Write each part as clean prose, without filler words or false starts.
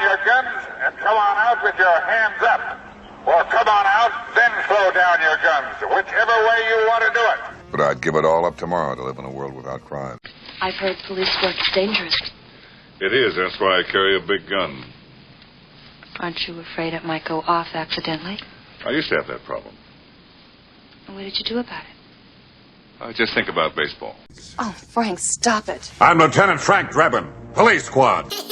your guns and come on out with your hands up. Or come on out, then slow down your guns, whichever way you want to do it. But I'd give it all up tomorrow to live in a world without crime. I've heard police work is dangerous. It is. That's why I carry a big gun. Aren't you afraid it might go off accidentally? I used to have that problem. And what did you do about it? I just think about baseball. Oh, Frank, stop it. I'm Lieutenant Frank Drebin, Police Squad. It's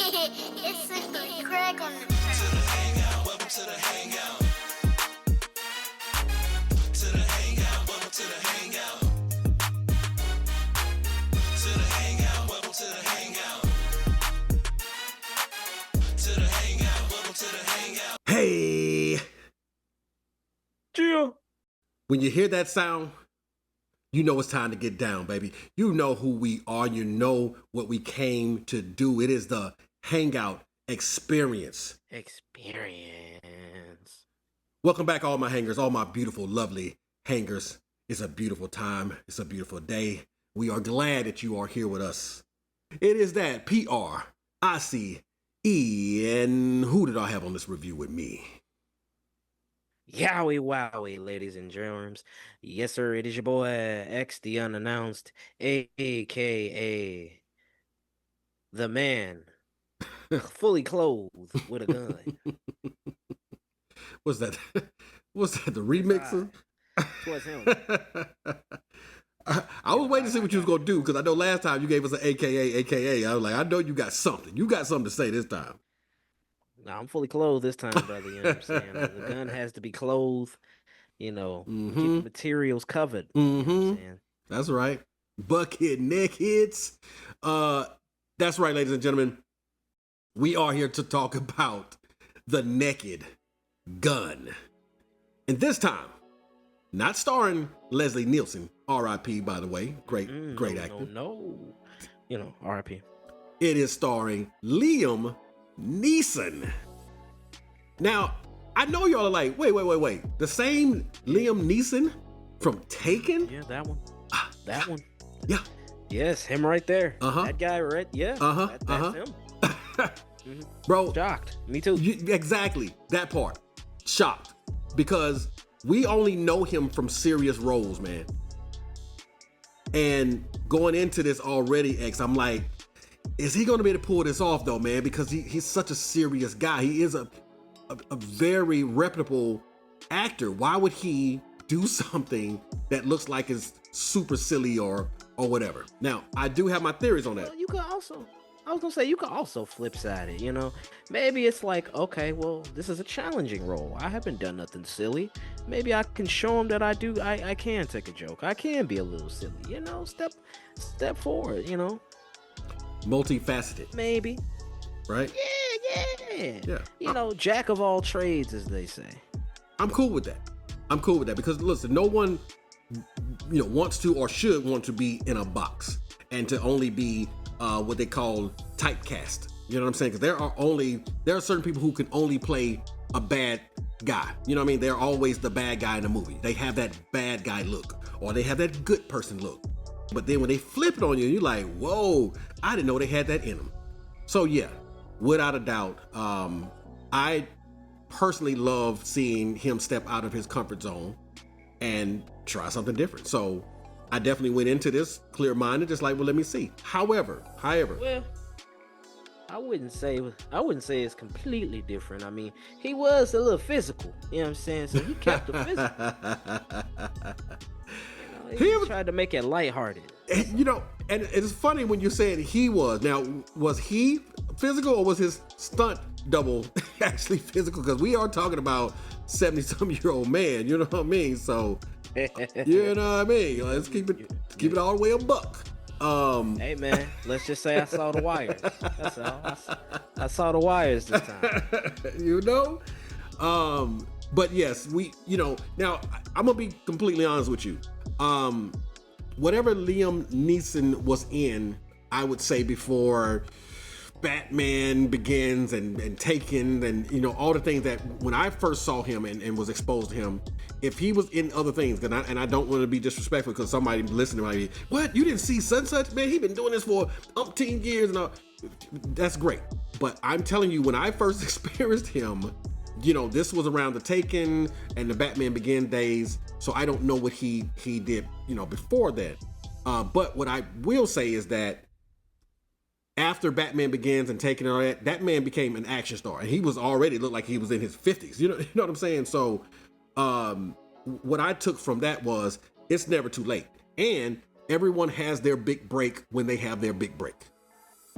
the crack on the Hey! Jill. When you hear that sound, you know it's time to get down, baby. You know who we are. You know what we came to do. It is the Hangout Experience. Welcome back, all my hangers, all my beautiful, lovely hangers. It's a beautiful time. It's a beautiful day. We are glad that you are here with us. It is that PRICE. And who did I have on this review with me? Yowie wowie, ladies and germs. Yes, sir, it is your boy, X the Unannounced, a.k.a. the man, fully clothed with a gun. What's that? What's that, the remixer? Towards him. I was waiting to see what you was going to do, because I know last time you gave us an AKA. I was like, I know you got something. You got something to say this time. No, I'm fully clothed this time, brother. You know what I'm saying? The gun has to be clothed, keep the materials covered. You know what I'm saying? That's right. Bucket neck hits. That's right, ladies and gentlemen. We are here to talk about The Naked Gun. And this time, not starring Leslie Nielsen, R.I.P. by the way, great actor. No, R.I.P. It is starring Liam Neeson. Now, I know y'all are like, wait. The same Liam Neeson from Taken? Yeah, that one. That one. Yeah. Yes, him right there. Uh-huh. That guy, right? Yeah. That's him. Bro. Shocked. Me too. Exactly. That part. Shocked. Because we only know him from serious roles, man. And going into this already, X, I'm like, is he going to be able to pull this off, though, man? Because he's such a serious guy. He is a very reputable actor. Why would he do something that looks like it's super silly or whatever? Now, I do have my theories on that. Well, you could also flip side it, Maybe it's like, okay, well, this is a challenging role. I haven't done nothing silly. Maybe I can show him that I can take a joke. I can be a little silly, step forward, Multifaceted. Maybe. Right? Yeah. Jack of all trades, as they say. I'm cool with that because listen, no one, wants to or should want to be in a box and to only be what they call typecast. You know what I'm saying? Because there are certain people who can only play a bad guy. You know what I mean? They're always the bad guy in the movie. They have that bad guy look, or they have that good person look. But then when they flip it on you, you're like, whoa, I didn't know they had that in them. So yeah, without a doubt, I personally love seeing him step out of his comfort zone and try something different. So I definitely went into this clear-minded, just like, well, let me see. However. Well, I wouldn't say it's completely different. I mean, he was a little physical, you know what I'm saying? So he kept the physical. He tried to make it lighthearted. And it's funny when you said he was. Now, was he physical or was his stunt double actually physical? Because we are talking about 70-some-year-old man, you know what I mean? So, you know what I mean? Let's keep it all the way a buck. Hey man, let's just say I saw the wires. That's all. I saw the wires this time. But yes, now I'm gonna be completely honest with you. Whatever Liam Neeson was in, I would say before Batman Begins and Taken and all the things that when I first saw him and was exposed to him, if he was in other things, and I don't want to be disrespectful because somebody listening might be, what, you didn't see such, man, he been doing this for umpteen years and all. That's great. But I'm telling you, when I first experienced him, you know, this was around the Taken and the Batman Begin days, so I don't know what he did, you know, before that. But what I will say is that after Batman Begins and Taken and all that, that man became an action star, and he was already looked like he was in his 50s. You know what I'm saying? So, what I took from that was it's never too late, and everyone has their big break when they have their big break.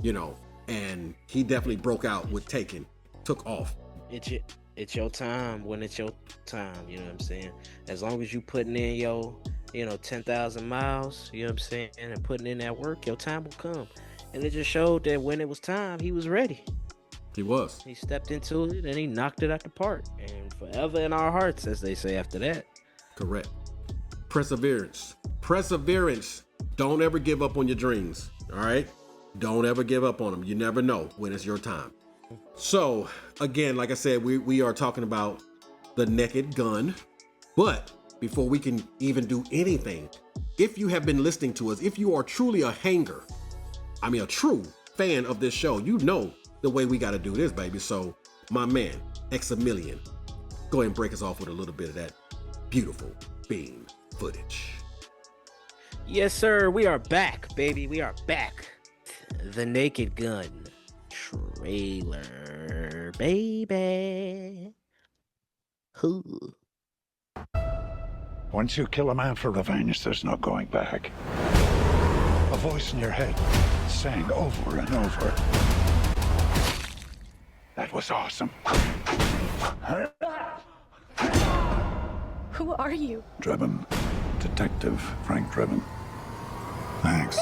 You know, and he definitely broke out with Taken, took off. It's your time when it's your time, you know what I'm saying? As long as you putting in your, 10,000 miles, you know what I'm saying, and putting in that work, your time will come. And it just showed that when it was time, he was ready. He was. He stepped into it and he knocked it out the park. And forever in our hearts, as they say after that. Correct. Perseverance. Don't ever give up on your dreams, all right? Don't ever give up on them. You never know when it's your time. So, again, like I said, we are talking about The Naked Gun. But before we can even do anything, if you have been listening to us, if you are truly a true fan of this show, you know the way we got to do this, baby. So, my man, X-A-Million, go ahead and break us off with a little bit of that beautiful beam footage. Yes, sir. We are back, baby. We are back. The Naked Gun trailer, baby. Ooh. Once you kill a man for revenge, there's no going back. A voice in your head saying over and over, "That was awesome." Who are you? Drebin. Detective Frank Drebin. Thanks.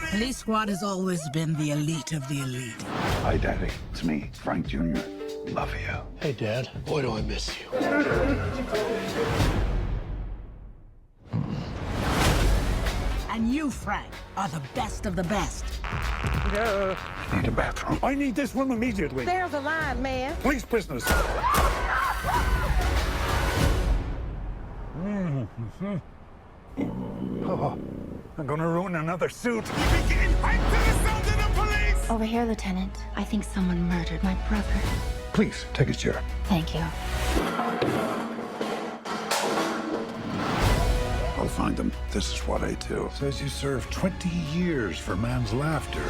Police Squad has always been the elite of the elite. Hi, Daddy. It's me, Frank Jr. Love you. Hey, Dad. Boy, do I miss you. And you, Frank, are the best of the best. Need a bathroom. I need this room immediately. There's a line, man. Police prisoners. Oh, I'm gonna ruin another suit. Over here, Lieutenant. I think someone murdered my brother. Please, take a chair. Thank you. I'll find them. This is what I do. Says you served 20 years for man's laughter.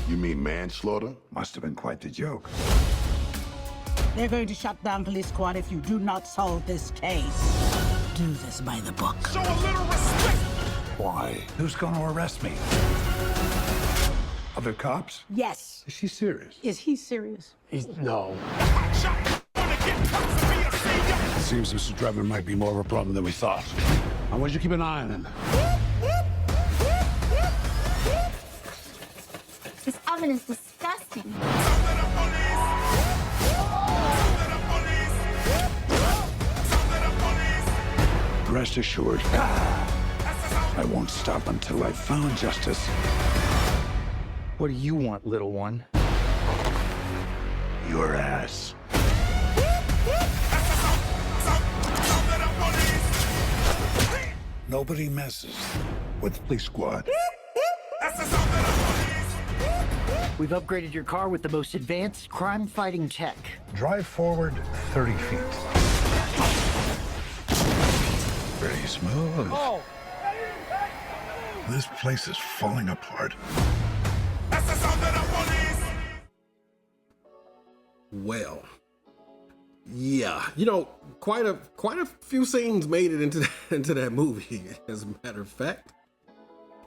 You mean manslaughter? Must have been quite the joke. They're going to shut down Police Squad if you do not solve this case. Do this by the book. Show a little respect! Why? Who's gonna arrest me? Other cops? Yes. Is she serious? Is he serious? No. It seems Mr. Drebin might be more of a problem than we thought. I want you to keep an eye on him. This oven is disgusting. Rest assured, I won't stop until I've found justice. What do you want, little one? Your ass. Nobody messes with Police Squad. We've upgraded your car with the most advanced crime-fighting tech. Drive forward 30 feet. Pretty smooth. Oh! This place is falling apart. Well, yeah, quite a few scenes made it into that movie. As a matter of fact,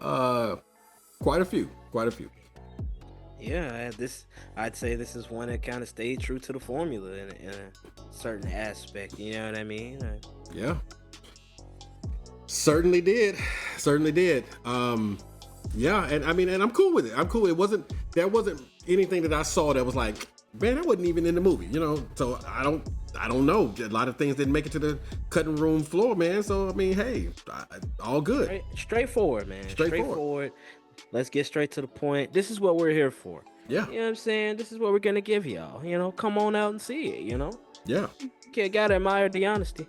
quite a few. Yeah, I'd say this is one that kind of stayed true to the formula in a certain aspect. You know what I mean? Yeah. Certainly did. Yeah, and I mean, and I'm cool with it. There wasn't anything that I saw that was like, man, that wasn't even in the movie, So I don't know. A lot of things didn't make it to the cutting room floor, man. So I mean, hey, all good. Straightforward, man. Straightforward. Let's get straight to the point. This is what we're here for. Yeah. You know what I'm saying? This is what we're gonna give y'all. Come on out and see it. Yeah. Gotta admire the honesty.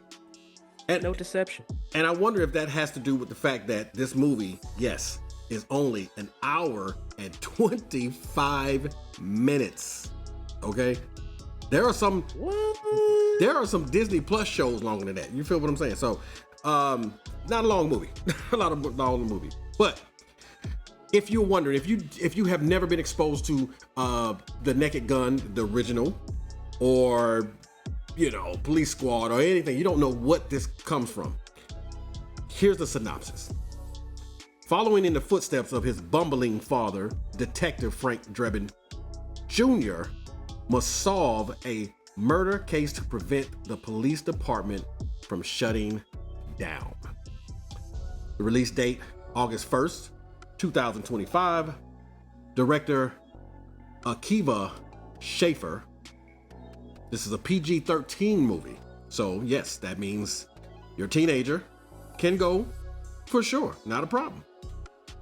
And no deception. And I wonder if that has to do with the fact that this movie, yes, is only an hour and 25 minutes. Okay, there are some Disney Plus shows longer than that. You feel what I'm saying? So, not a long movie, a lot of long movie. But if you're wondering, if you have never been exposed to the Naked Gun, the original, or Police Squad or anything, you don't know what this comes from. Here's the synopsis. Following in the footsteps of his bumbling father, Detective Frank Drebin Jr. must solve a murder case to prevent the police department from shutting down. The release date, August 1st, 2025. Director Akiva Schaffer. This is a PG-13 movie. So yes, that means your teenager can go for sure, not a problem.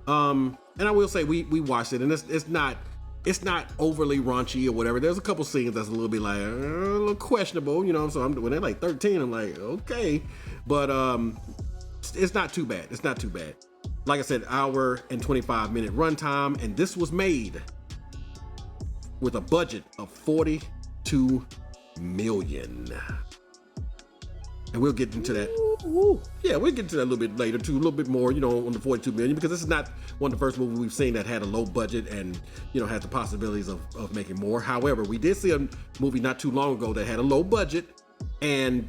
And I will say we watched it, and it's not overly raunchy or whatever. There's a couple scenes that's a little bit like a little questionable, So when they're like 13, I'm like, okay, but it's not too bad. It's not too bad. Like I said, hour and 25 minute runtime, and this was made with a budget of $42 million. And we'll get into that. Yeah, we'll get into that a little bit later too, a little bit more, on the 42 million, because this is not one of the first movies we've seen that had a low budget and, had the possibilities of making more. However, we did see a movie not too long ago that had a low budget and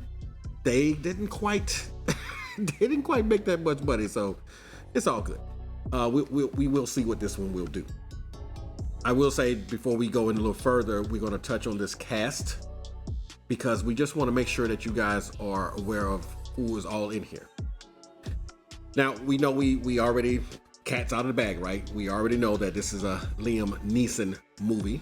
they didn't quite make that much money. So it's all good. We will see what this one will do. I will say before we go in a little further, we're going to touch on this cast, because we just want to make sure that you guys are aware of who is all in here. Now, we know we already, cat's out of the bag, right? We already know that this is a Liam Neeson movie.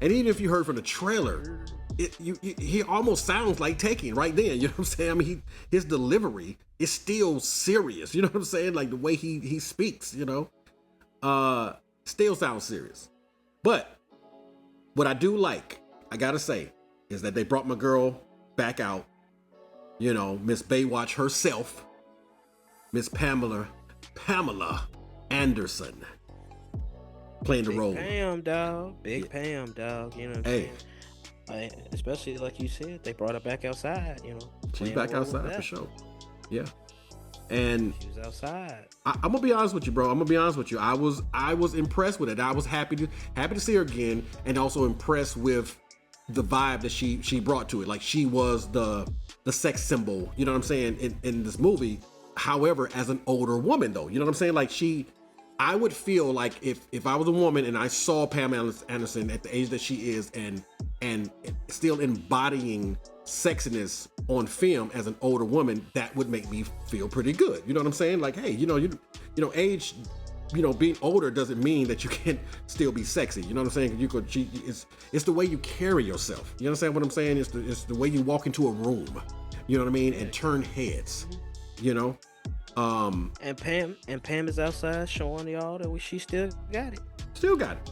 And even if you heard from the trailer, he almost sounds like Taken right then. You know what I'm saying? I mean, his delivery is still serious. You know what I'm saying? Like the way he speaks, still sounds serious. But what I do like, I gotta say, is that they brought my girl back out, Miss Baywatch herself, Miss Pamela Anderson, playing the role. Pam, dog. Pam, dog. You know what I'm saying? Especially like you said, they brought her back outside, She's back outside for sure. Yeah. And she was outside. I'm gonna be honest with you, bro. I'm gonna be honest with you. I was impressed with it. I was happy to see her again, and also impressed with the vibe that she brought to it. Like, she was the sex symbol, you know what I'm saying, in this movie. However, as an older woman though, you know what I'm saying? Like, I would feel like if I was a woman and I saw Pam Anderson at the age that she is and still embodying sexiness on film as an older woman, that would make me feel pretty good. You know what I'm saying? Like, hey, age, being older doesn't mean that you can't still be sexy. You know what I'm saying? It's the way you carry yourself. You understand what I'm saying? It's the way you walk into a room. You know what I mean? And turn heads. And Pam is outside showing y'all that she still got it. Still got it.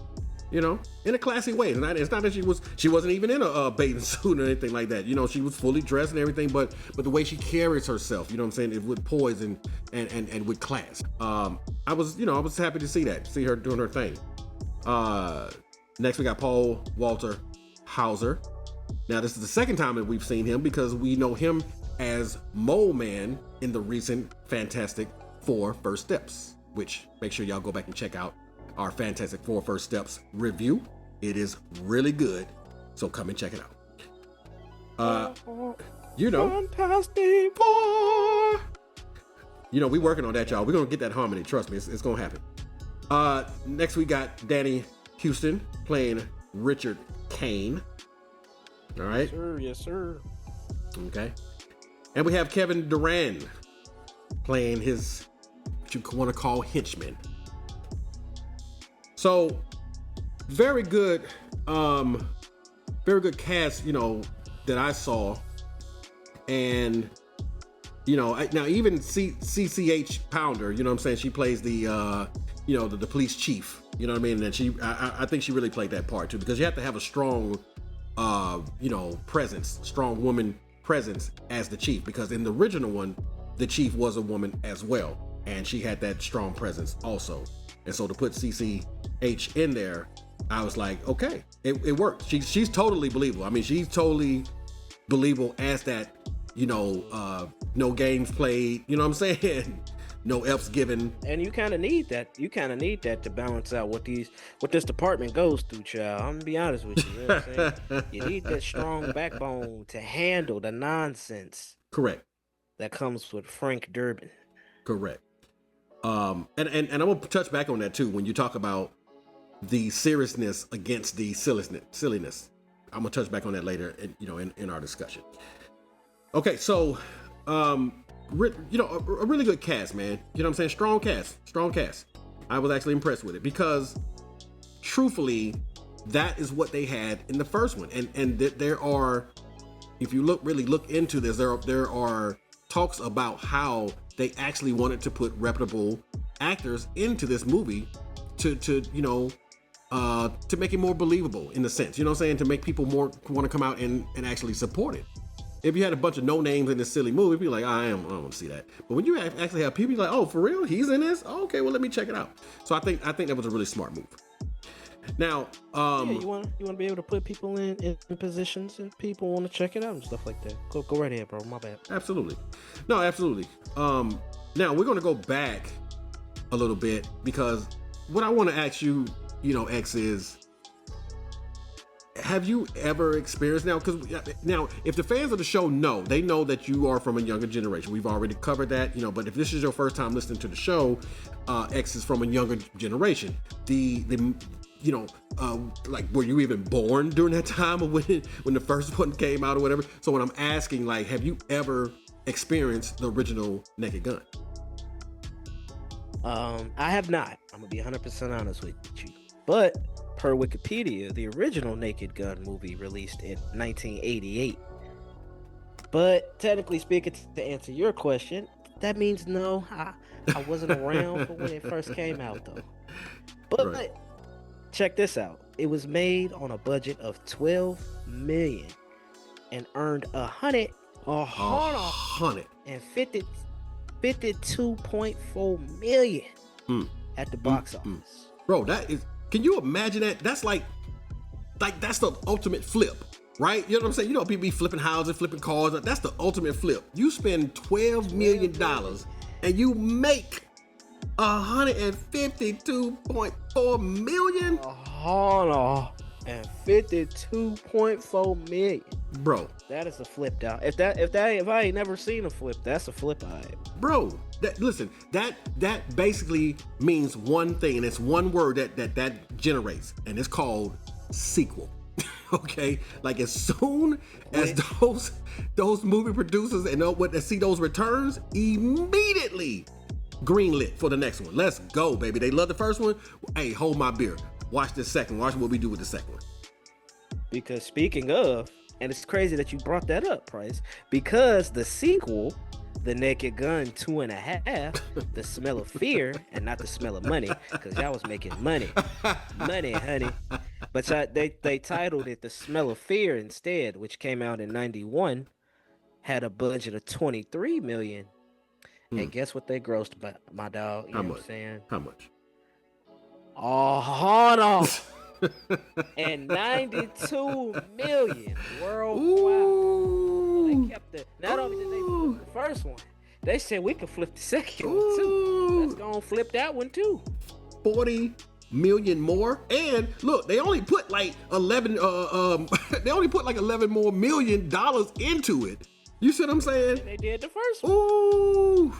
In a classy way. And it's not that she wasn't even in a bathing suit or anything like that. She was fully dressed and everything, but the way she carries herself, you know what I'm saying, with poise and with class. I was happy to see her doing her thing. Next we got Paul Walter Hauser. Now this is the second time that we've seen him, because we know him as Mole Man in the recent Fantastic Four First Steps, which make sure y'all go back and check out our Fantastic Four First Steps review. It is really good, so come and check it out. Fantastic Four. We working on that, y'all. We're gonna get that harmony. Trust me, it's gonna happen. Next we got Danny Houston playing Richard Kane. All right. Yes, sir. Okay. And we have Kevin Durant playing his, what you want to call, henchman. So, very good cast, that I saw. And, now even CCH Pounder, you know what I'm saying? She plays the police chief, you know what I mean? And I think she really played that part too, because you have to have a strong, presence, strong woman presence as the chief, because in the original one, the chief was a woman as well. And she had that strong presence also. And so to put CCH in there, I was like, okay, it worked. She's totally believable. I mean, she's totally believable as that, no games played, you know what I'm saying? No F's given. And you kind of need that. You kind of need that to balance out what this department goes through, child. I'm gonna be honest with you. You know what I'm saying? You need that strong backbone to handle the nonsense. Correct. That comes with Frank Drebin. Correct. And I'm gonna touch back on that too when you talk about the seriousness against the silliness. I'm gonna touch back on that later, in our discussion. Okay, so a really good cast, man. You know what I'm saying? Strong cast. I was actually impressed with it because, truthfully, that is what they had in the first one. And there are, if you look into this, there are talks about how they actually wanted to put reputable actors into this movie to make it more believable in a sense. You know what I'm saying? To make people more want to come out and actually support it. If you had a bunch of no names in this silly movie, it'd be like, I don't want to see that. But when you actually have people like, oh, for real, he's in this? Oh, okay, well, let me check it out. So I think that was a really smart move. Now, you want to be able to put people in positions and people want to check it out and stuff like that. Go right ahead, bro. My bad. Absolutely. No, absolutely. Now we're going to go back a little bit because what I want to ask you, X, is, have you ever experienced now, if the fans of the show know that you are from a younger generation, we've already covered that, but if this is your first time listening to the show, X is from a younger generation. Like, were you even born during that time of when the first one came out or whatever? So when I'm asking, like, have you ever experienced the original Naked Gun? I have not. I'm gonna be 100% honest with you, but per Wikipedia, the original Naked Gun movie released in 1988. But technically speaking, to answer your question, that means no, I wasn't around for when it first came out, though. But right. Check this out. It was made on a budget of $12 million and earned $152.4 million at the box office. Bro, that is. Can you imagine that? That's like that's the ultimate flip, right? You know what I'm saying? People be flipping houses, flipping cars. That's the ultimate flip. You spend $12 million and you make $152.4 million. $152.4 million. Bro, that is a flip out. If I ain't never seen a flip, that's a flip out. Bro, that basically means one thing, and it's one word that generates, and it's called sequel. Okay, like as soon as those movie producers and what they see those returns, immediately greenlit for the next one. Let's go, baby. They love the first one. Hey, hold my beer. Watch the second. Watch what we do with the second one. Because speaking of, and it's crazy that you brought that up, Price, because the sequel, The Naked Gun 2.5, The Smell of Fear, and not The Smell of Money, because y'all was making money, honey. But they titled it The Smell of Fear instead, which came out in 91, had a budget of $23 million. And guess what they grossed, my dog? You know what I'm saying? How much? Oh, hold on. And $92 million worldwide. So they kept it. Not only did they flip the first one, they said we could flip the second one too. Let's go and flip that one too. 40 million more. And look, they only put like 11 more million dollars into it. You see what I'm saying? They did the first one.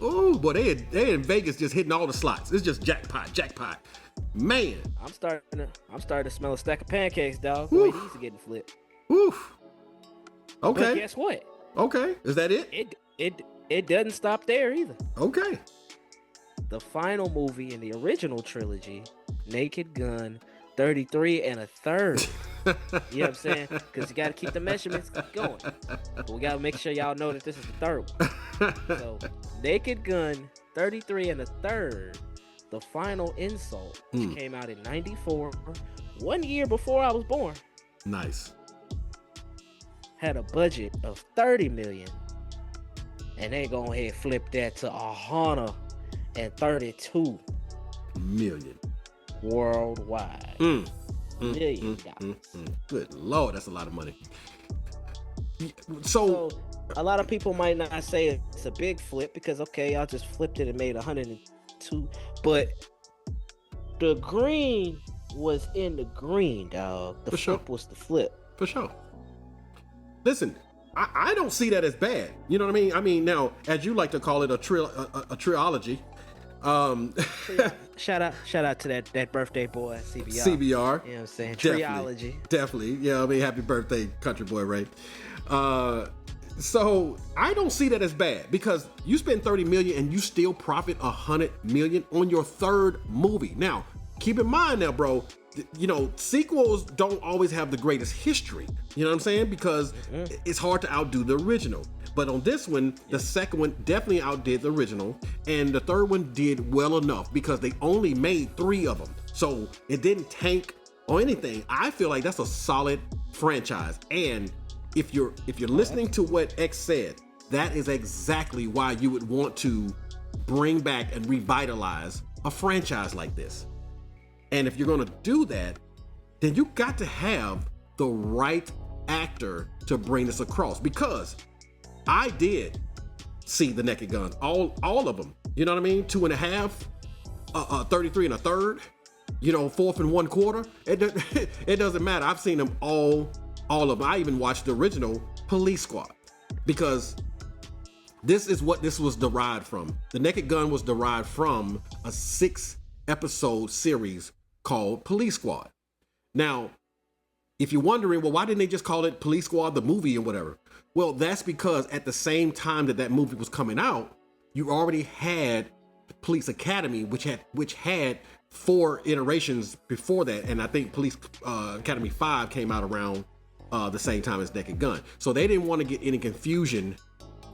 Ooh, boy, they in Vegas just hitting all the slots. It's just jackpot. Man, I'm starting to smell a stack of pancakes, dog. The way these are getting flipped. Oof. Okay. But guess what? Okay, is that it? It doesn't stop there either. Okay. The final movie in the original trilogy, Naked Gun 33 and a third. You know what I'm saying? Because you got to keep the measurements going. But we got to make sure y'all know that this is the third one. So, Naked Gun 33 and a third, The Final Insult, which came out in 94, 1 year before I was born. Nice. Had a budget of $30 million. And they go ahead and flip that to $132 million worldwide. Million dollars. Good Lord, that's a lot of money. So a lot of people might not say it's a big flip because okay, y'all just flipped it and made 102, but the green was in the green, dog. The flip was the flip. For sure. Listen, I don't see that as bad. You know what I mean? I mean, now, as you like to call it, a trilogy. Shout out to that birthday boy, CBR. CBR. You know what I'm saying? Trilogy. Definitely. Yeah, I mean, happy birthday, country boy, Ray. So I don't see that as bad because you spend $30 million and you still profit $100 million on your third movie. Now, keep in mind now, bro, you know, sequels don't always have the greatest history. You know what I'm saying? Because it's hard to outdo the original. But on this one, the second one definitely outdid the original. And the third one did well enough because they only made 3 of them. So it didn't tank or anything. I feel like that's a solid franchise. And if you're listening to what X said, that is exactly why you would want to bring back and revitalize a franchise like this. And if you're going to do that, then you got to have the right actor to bring this across. Because I did see the Naked Guns, all of them. You know what I mean? 2.5, 33 1/3, you know, 4 1/4. It doesn't matter. I've seen them all of them. I even watched the original Police Squad because this is what this was derived from. The Naked Gun was derived from a 6-episode series called Police Squad. Now, if you're wondering, well, why didn't they just call it Police Squad, the movie or whatever? Well, that's because at the same time that movie was coming out, you already had Police Academy, which had 4 iterations before that. And I think Police Academy 5 came out around the same time as Naked Gun. So they didn't want to get any confusion,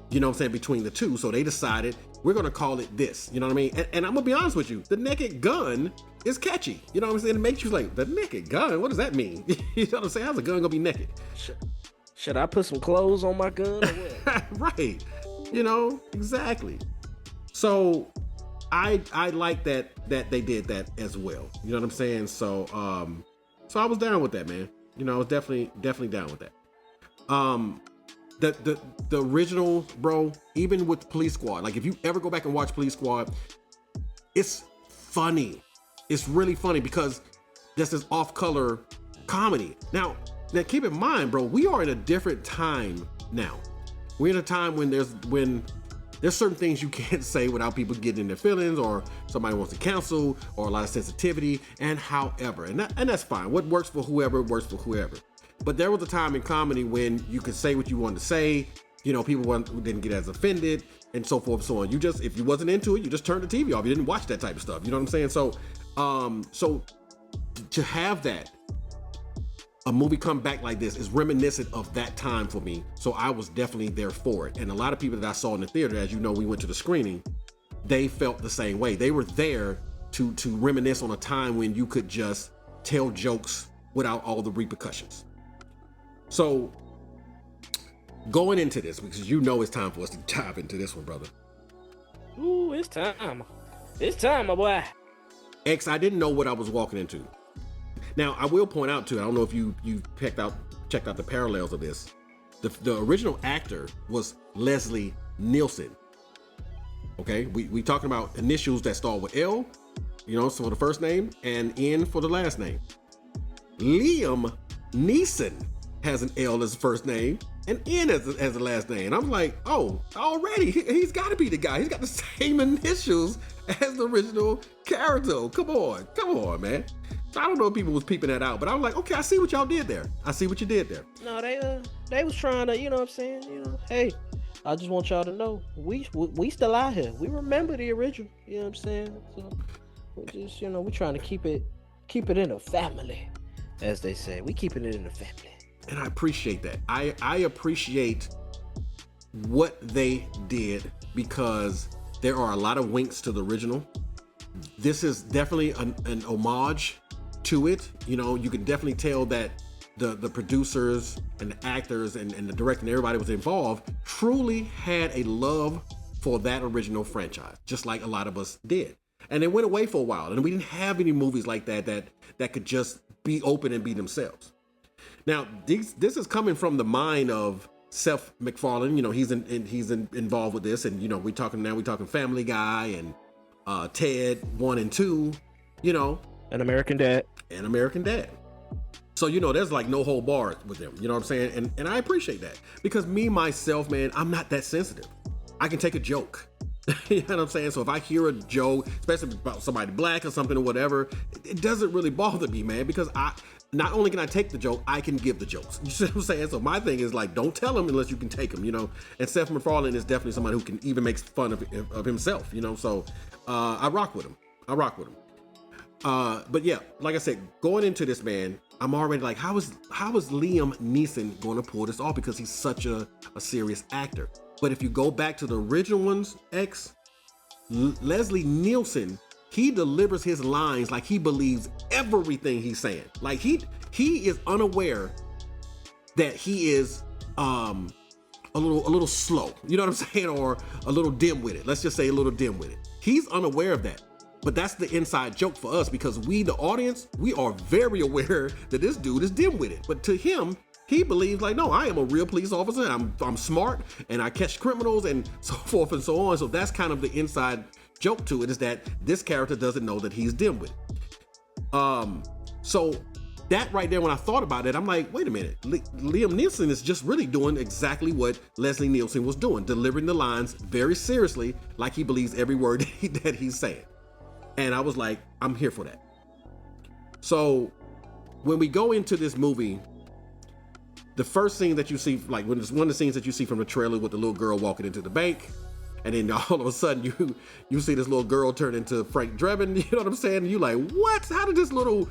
you know what I'm saying, between the two. So they decided we're going to call it this, you know what I mean? And I'm going to be honest with you, the Naked Gun is catchy. You know what I'm saying? It makes you like, the Naked Gun? What does that mean? You know what I'm saying? How's a gun going to be naked? Should I put some clothes on my gun or what? Right. You know, exactly. So I like that they did that as well. You know what I'm saying? So I was down with that, man. You know, I was definitely down with that. The original, bro, even with Police Squad, like if you ever go back and watch Police Squad, it's funny. It's really funny because this is off-color comedy. Now keep in mind, bro, we are in a different time now. We're in a time when there's certain things you can't say without people getting in their feelings, or somebody wants to cancel, or a lot of sensitivity, and however. And that's fine. What works for whoever works for whoever. But there was a time in comedy when you could say what you wanted to say. You know, people didn't get as offended, and so forth and so on. If you wasn't into it, you just turned the TV off. You didn't watch that type of stuff. You know what I'm saying? So to have that, a movie come back like this is reminiscent of that time for me. So I was definitely there for it. And a lot of people that I saw in the theater, as you know, we went to the screening, they felt the same way. They were there to reminisce on a time when you could just tell jokes without all the repercussions. So going into this, because you know it's time for us to dive into this one, brother. Ooh, it's time. It's time, my boy. X, I didn't know what I was walking into. Now, I will point out too, I don't know if you checked out the parallels of this. The original actor was Leslie Nielsen. Okay, we talking about initials that start with L, you know, so for the first name, and N for the last name. Liam Neeson has an L as the first name and N as the last name. And I'm like, oh, already he's got to be the guy. He's got the same initials as the original character. Come on, man. So I don't know if people was peeping that out, but I was like, okay, I see what y'all did there. I see what you did there. No, they was trying to, you know what I'm saying? You know, hey, I just want y'all to know we still out here. We remember the original. You know what I'm saying? So we just, you know, we trying to keep it in a family, as they say. We keeping it in a family. And I appreciate that. I appreciate what they did because there are a lot of winks to the original. This is definitely an homage to it. You know, you can definitely tell that the producers and the actors and the director and everybody was involved truly had a love for that original franchise, just like a lot of us did. And they went away for a while, and we didn't have any movies like that could just be open and be themselves. Now, this is coming from the mind of Seth MacFarlane. You know, he's involved with this, and you know, we're talking Family Guy and Ted 1 and 2. You know, An American Dad. So, you know, there's like no whole bars with them. You know what I'm saying? And I appreciate that, because me myself, man, I'm not that sensitive. I can take a joke. You know what I'm saying? So if I hear a joke, especially about somebody black or something or whatever, it doesn't really bother me, man, because not only can I take the joke, I can give the jokes. You see what I'm saying? So my thing is like, don't tell them unless you can take them, you know? And Seth MacFarlane is definitely somebody who can even make fun of himself, you know? So I rock with him. But yeah, like I said, going into this, man, I'm already like, how is Liam Neeson going to pull this off? Because he's such a serious actor. But if you go back to the original ones, Leslie Nielsen, he delivers his lines like he believes everything he's saying. Like he is unaware that he is a little slow. You know what I'm saying? Or a little dim-witted. Let's just say a little dim-witted. He's unaware of that. But that's the inside joke for us, because we, the audience, we are very aware that this dude is dim-witted. But to him, he believes like, no, I am a real police officer. I'm smart and I catch criminals and so forth and so on. So that's kind of the inside joke to it, is that this character doesn't know that he's dim-witted. So that right there, when I thought about it, I'm like, wait a minute, Liam Neeson is just really doing exactly what Leslie Nielsen was doing, delivering the lines very seriously, like he believes every word that he's saying. And I was like, I'm here for that. So when we go into this movie, the first scene that you see, like when it's one of the scenes that you see from the trailer with the little girl walking into the bank, and then all of a sudden you see this little girl turn into Frank Drebin, you know what I'm saying? And you like, what? How did this little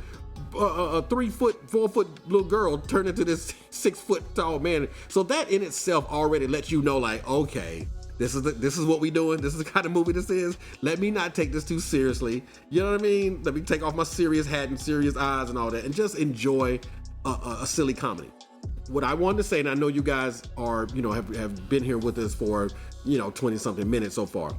3 foot, 4 foot little girl turn into this 6 foot tall man? So that in itself already lets you know, like, okay, this is what we doing. This is the kind of movie this is. Let me not take this too seriously. You know what I mean? Let me take off my serious hat and serious eyes and all that, and just enjoy a silly comedy. What I wanted to say, and I know you guys are, you know, have been here with us for, you know, 20 something minutes so far.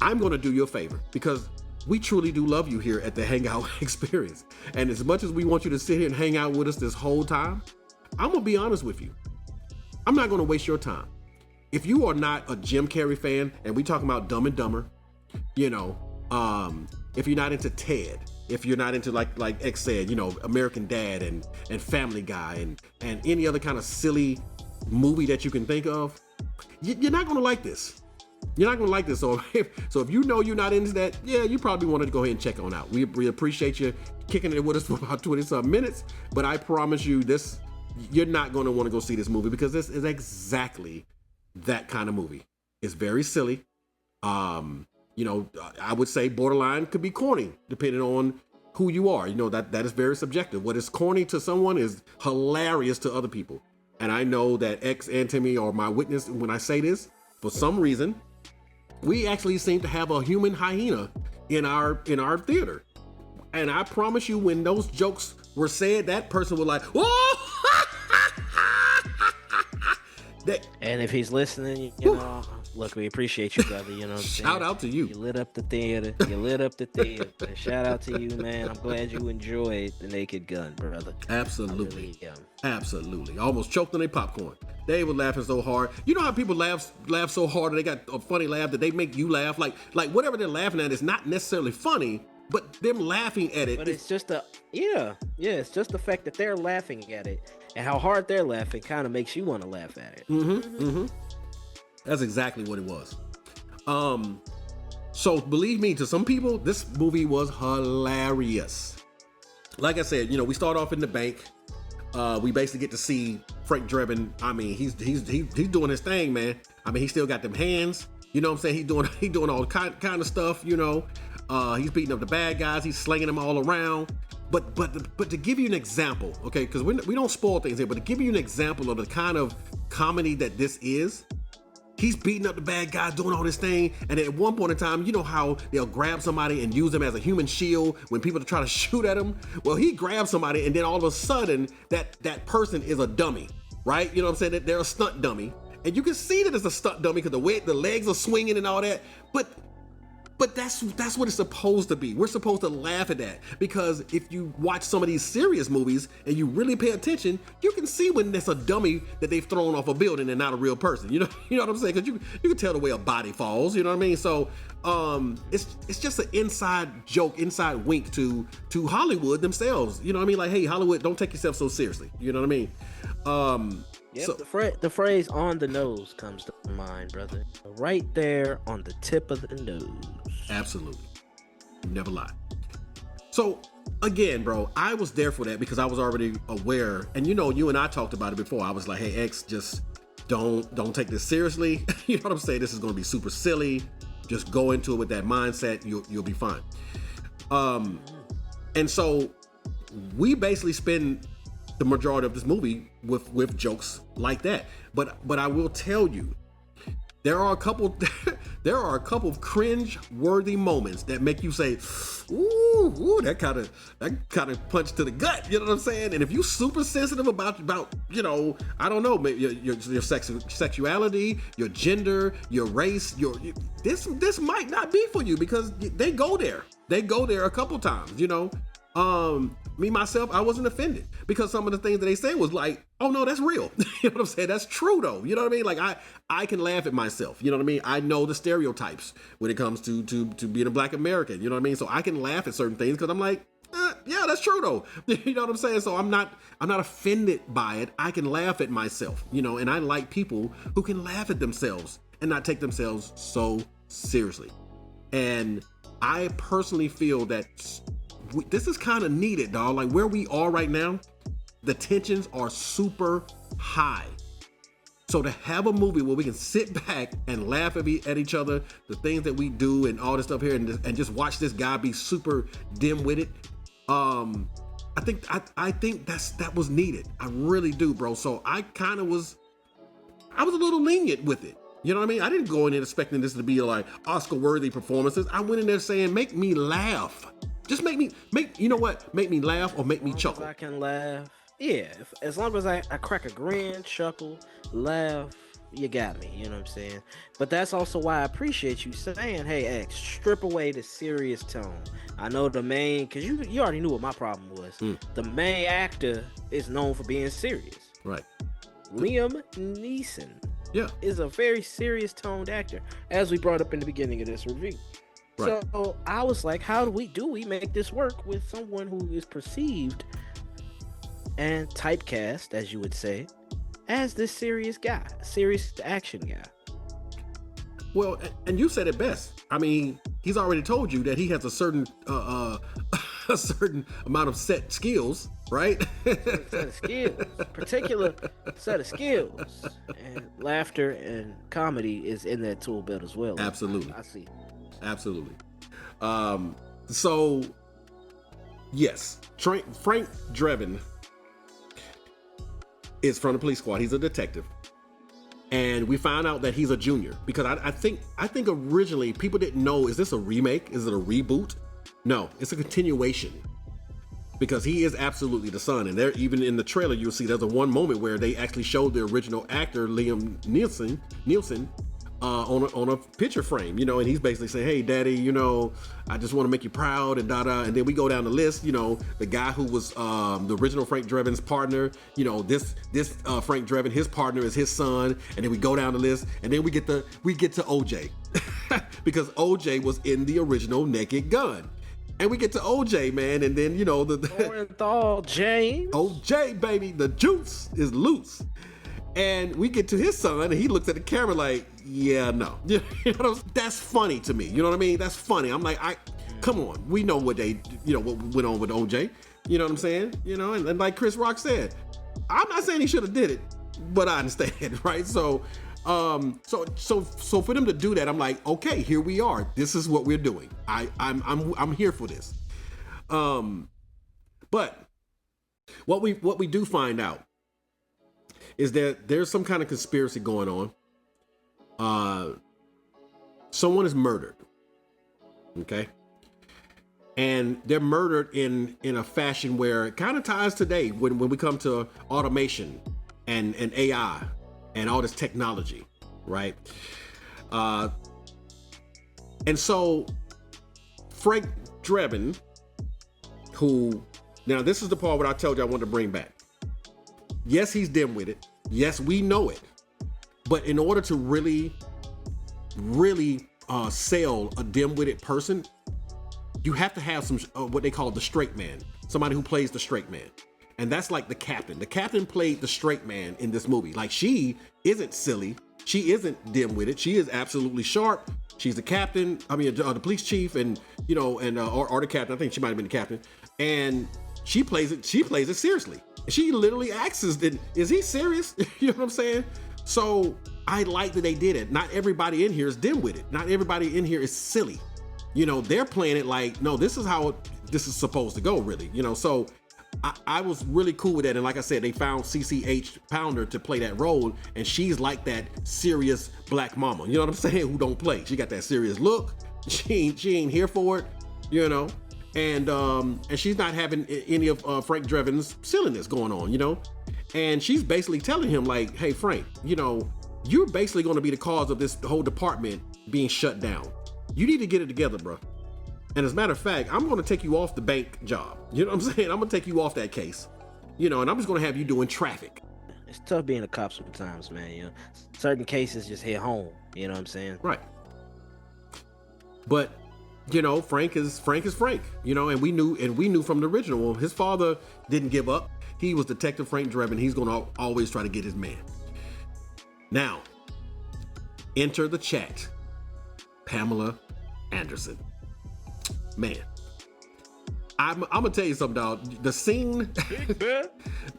I'm going to do you a favor, because we truly do love you here at the Hangout Experience. And as much as we want you to sit here and hang out with us this whole time, I'm going to be honest with you. I'm not going to waste your time. If you are not a Jim Carrey fan, and we talking about Dumb and Dumber, you know, if you're not into Ted, if you're not into like X said, you know, American Dad and Family Guy and any other kind of silly movie that you can think of, you're not going to like this. You're not going to like this. So if you know you're not into that, yeah, you probably want to go ahead and check on out. We appreciate you kicking it with us for about 20-some minutes, but I promise you this, you're not going to want to go see this movie, because this is exactly that kind of movie. It's very silly. You know, I would say borderline could be corny, depending on who you are. You know, that is very subjective. What is corny to someone is hilarious to other people. And I know that X and Timmy are my witness when I say this. For some reason, we actually seem to have a human hyena in our theater. And I promise you, when those jokes were said, that person was like, whoa! And if he's listening, you know, look, we appreciate you, brother. You know what I'm saying? Shout out to you. You lit up the theater. Shout out to you, man. I'm glad you enjoyed The Naked Gun, brother. Absolutely. Really, absolutely. I almost choked on their popcorn. They were laughing so hard. You know how people laugh so hard and they got a funny laugh that they make you laugh? Like whatever they're laughing at is not necessarily funny, but them laughing at it. But it's just it's just the fact that they're laughing at it and how hard they're laughing kind of makes you want to laugh at it. That's exactly what it was. So believe me, to some people, this movie was hilarious. Like I said, you know, we start off in the bank. We basically get to see Frank Drebin. I mean, he's doing his thing, man. I mean, he still got them hands. You know what I'm saying? He's doing all kind of stuff. You know, he's beating up the bad guys. He's slinging them all around. But to give you an example, okay, because we don't spoil things here, but to give you an example of the kind of comedy that this is, he's beating up the bad guys, doing all this thing, and at one point in time, you know how they'll grab somebody and use them as a human shield when people try to shoot at him? Well, he grabs somebody, and then all of a sudden, that person is a dummy, right? You know what I'm saying? That they're a stunt dummy. And you can see that it's a stunt dummy because the way the legs are swinging and all that. But But that's what it's supposed to be. We're supposed to laugh at that, because if you watch some of these serious movies and you really pay attention, you can see when there's a dummy that they've thrown off a building and not a real person. You know what I'm saying? Because you can tell the way a body falls. You know what I mean? So it's just an inside joke, inside wink to Hollywood themselves. You know what I mean? Like, hey, Hollywood, don't take yourself so seriously. You know what I mean? Yep, so, the phrase "on the nose" comes to mind, brother. Right there on the tip of the nose. Absolutely. You never lie. So again, bro, I was there for that because I was already aware. And you and I talked about it before. I was like, hey, X, just don't take this seriously. You know what I'm saying? This is going to be super silly. Just go into it with that mindset. You'll be fine. And so we basically spend the majority of this movie with jokes like that. But I will tell you, there are a couple of cringe-worthy moments that make you say, ooh, that kind of punch to the gut. You know what I'm saying? And if you super sensitive about I don't know, maybe your sexuality, your gender, your race, this might not be for you, because they go there. They go there a couple times. Me, myself, I wasn't offended because some of the things that they said was like, oh no, that's real. You know what I'm saying? That's true though. You know what I mean? Like I can laugh at myself. You know what I mean? I know the stereotypes when it comes to being a Black American. You know what I mean? So I can laugh at certain things because I'm like, yeah, that's true though. You know what I'm saying? So I'm not offended by it. I can laugh at myself, and I like people who can laugh at themselves and not take themselves so seriously. And I personally feel that this is kind of needed, dog. Like where we are right now, the tensions are super high. So to have a movie where we can sit back and laugh at each other, the things that we do and all this stuff here, and just watch this guy be super dim-witted, I think that was needed. I really do, bro. So I was a little lenient with it. You know what I mean? I didn't go in there expecting this to be like Oscar-worthy performances. I went in there saying, make me laugh. Just make me laugh or make me chuckle. I can laugh. Yeah, as long as I crack a grin, chuckle, laugh, you got me. You know what I'm saying? But that's also why I appreciate you saying, hey, X, strip away the serious tone. I know the main, because you already knew what my problem was. The main actor is known for being serious. Right. Liam Neeson is a very serious toned actor, as we brought up in the beginning of this review. Right. So I was like, how do we make this work with someone who is perceived and typecast, as you would say, as this serious guy, serious action guy? Well, and you said it best. I mean, he's already told you that he has a certain a certain amount of set skills, right? Set of skills, particular set of skills, and laughter and comedy is in that tool belt as well. Absolutely, I see. Absolutely. So yes, Frank Drebin is from the police squad. He's a detective, and we found out that he's a junior because I think originally people didn't know, is this a remake? Is it a reboot? No, it's a continuation, because he is absolutely the son. And there, even in the trailer, you'll see there's a one moment where they actually showed the original actor Liam Neeson on a picture frame, and he's basically saying, hey, daddy, I just want to make you proud, and and then we go down the list, the guy who was the original Frank Drebin's partner, this Frank Drebin, his partner is his son, and then we go down the list, and then we get to OJ because OJ was in the original Naked Gun. And we get to OJ, man, and then Orenthal James. OJ, baby, the juice is loose. And we get to his son, and he looks at the camera like, yeah, no. That's funny to me. You know what I mean? That's funny. I'm like, come on. We know what what went on with OJ. You know what I'm saying? And like Chris Rock said, I'm not saying he should have did it, but I understand, right? So for them to do that, I'm like, okay, here we are. This is what we're doing. I'm here for this. But what we do find out is that there's some kind of conspiracy going on. Someone is murdered. Okay. And they're murdered in a fashion where it kind of ties today when we come to automation and AI and all this technology, right? And so Frank Drebin, who, now this is the part where I told you I wanted to bring back. Yes, he's dim-witted. Yes, we know it. But in order to really sell a dim-witted person, you have to have some what they call the straight man, somebody who plays the straight man. And that's like the captain. The captain played the straight man in this movie. Like, she isn't silly. She isn't dim-witted. She is absolutely sharp. She's the captain. I mean, the police chief, and or the captain. I think she might have been the captain. And she plays it. She plays it seriously. She literally asks, "Is he serious?" You know what I'm saying? So I like that they did it. Not everybody in here is dim-witted. Not everybody in here is silly. They're playing it like, no, this is how this is supposed to go, really. So I was really cool with that. And like I said, they found CCH Pounder to play that role, and she's like that serious black mama, you know what I'm saying, who don't play. She got that serious look. She ain't here for it, and she's not having any of Frank Drebin's silliness going on, and she's basically telling him like, hey, Frank, you're basically going to be the cause of this whole department being shut down. You need to get it together, bro. And as a matter of fact, I'm going to take you off the bank job. You know what I'm saying? I'm going to take you off that case, and I'm just going to have you doing traffic. It's tough being a cop sometimes, man. Certain cases just hit home. You know what I'm saying? Right. But, Frank is Frank, and we knew from the original one, his father didn't give up. He was Detective Frank Drebin. He's going to always try to get his man. Now, enter the chat, Pamela Anderson. Man, I'm gonna tell you something, dog. The scene,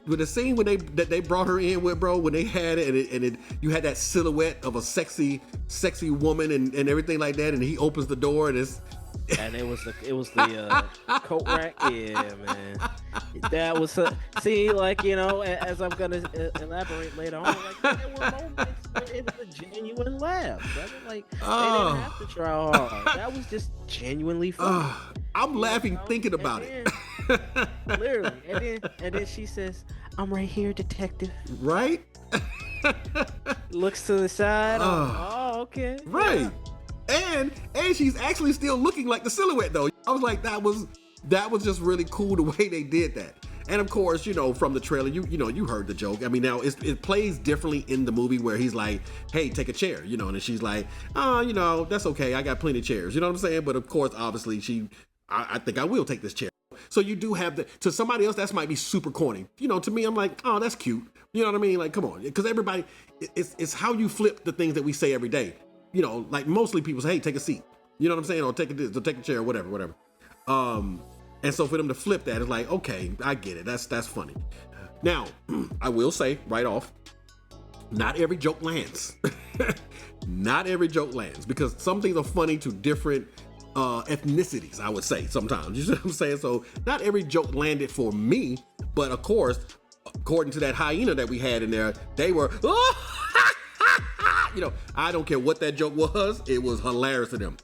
with the scene when they brought her in with, bro, when they had it, and you had that silhouette of a sexy woman and everything like that, and he opens the door and it was the coat rack. Yeah, man. That was see, like, as I'm gonna elaborate later on, like, there were moments where it was a genuine laugh, brother. Like, they didn't have to try hard. That was just genuinely fun. I'm laughing thinking about it. Literally, and then she says, "I'm right here, detective." Right? Looks to the side. Oh, okay. Right. Yeah. And she's actually still looking like the silhouette, though. I was like, that was just really cool the way they did that. And of course, from the trailer, you heard the joke. I mean, now it plays differently in the movie where he's like, "Hey, take a chair," and she's like, "Oh, that's okay. I got plenty of chairs." You know what I'm saying? But of course, obviously, I think I will take this chair. So you do have to somebody else, that might be super corny. To me, I'm like, oh, that's cute. You know what I mean? Like, come on, because everybody, it's how you flip the things that we say every day. Like mostly people say, "Hey, take a seat." You know what I'm saying? Or take a chair, whatever. And so for them to flip that, it's like, okay, I get it. That's funny. Now, I will say right off, not every joke lands. Not every joke lands, because some things are funny to different ethnicities, I would say sometimes. You see what I'm saying? So not every joke landed for me, but of course, according to that hyena that we had in there, they were, I don't care what that joke was, it was hilarious to them.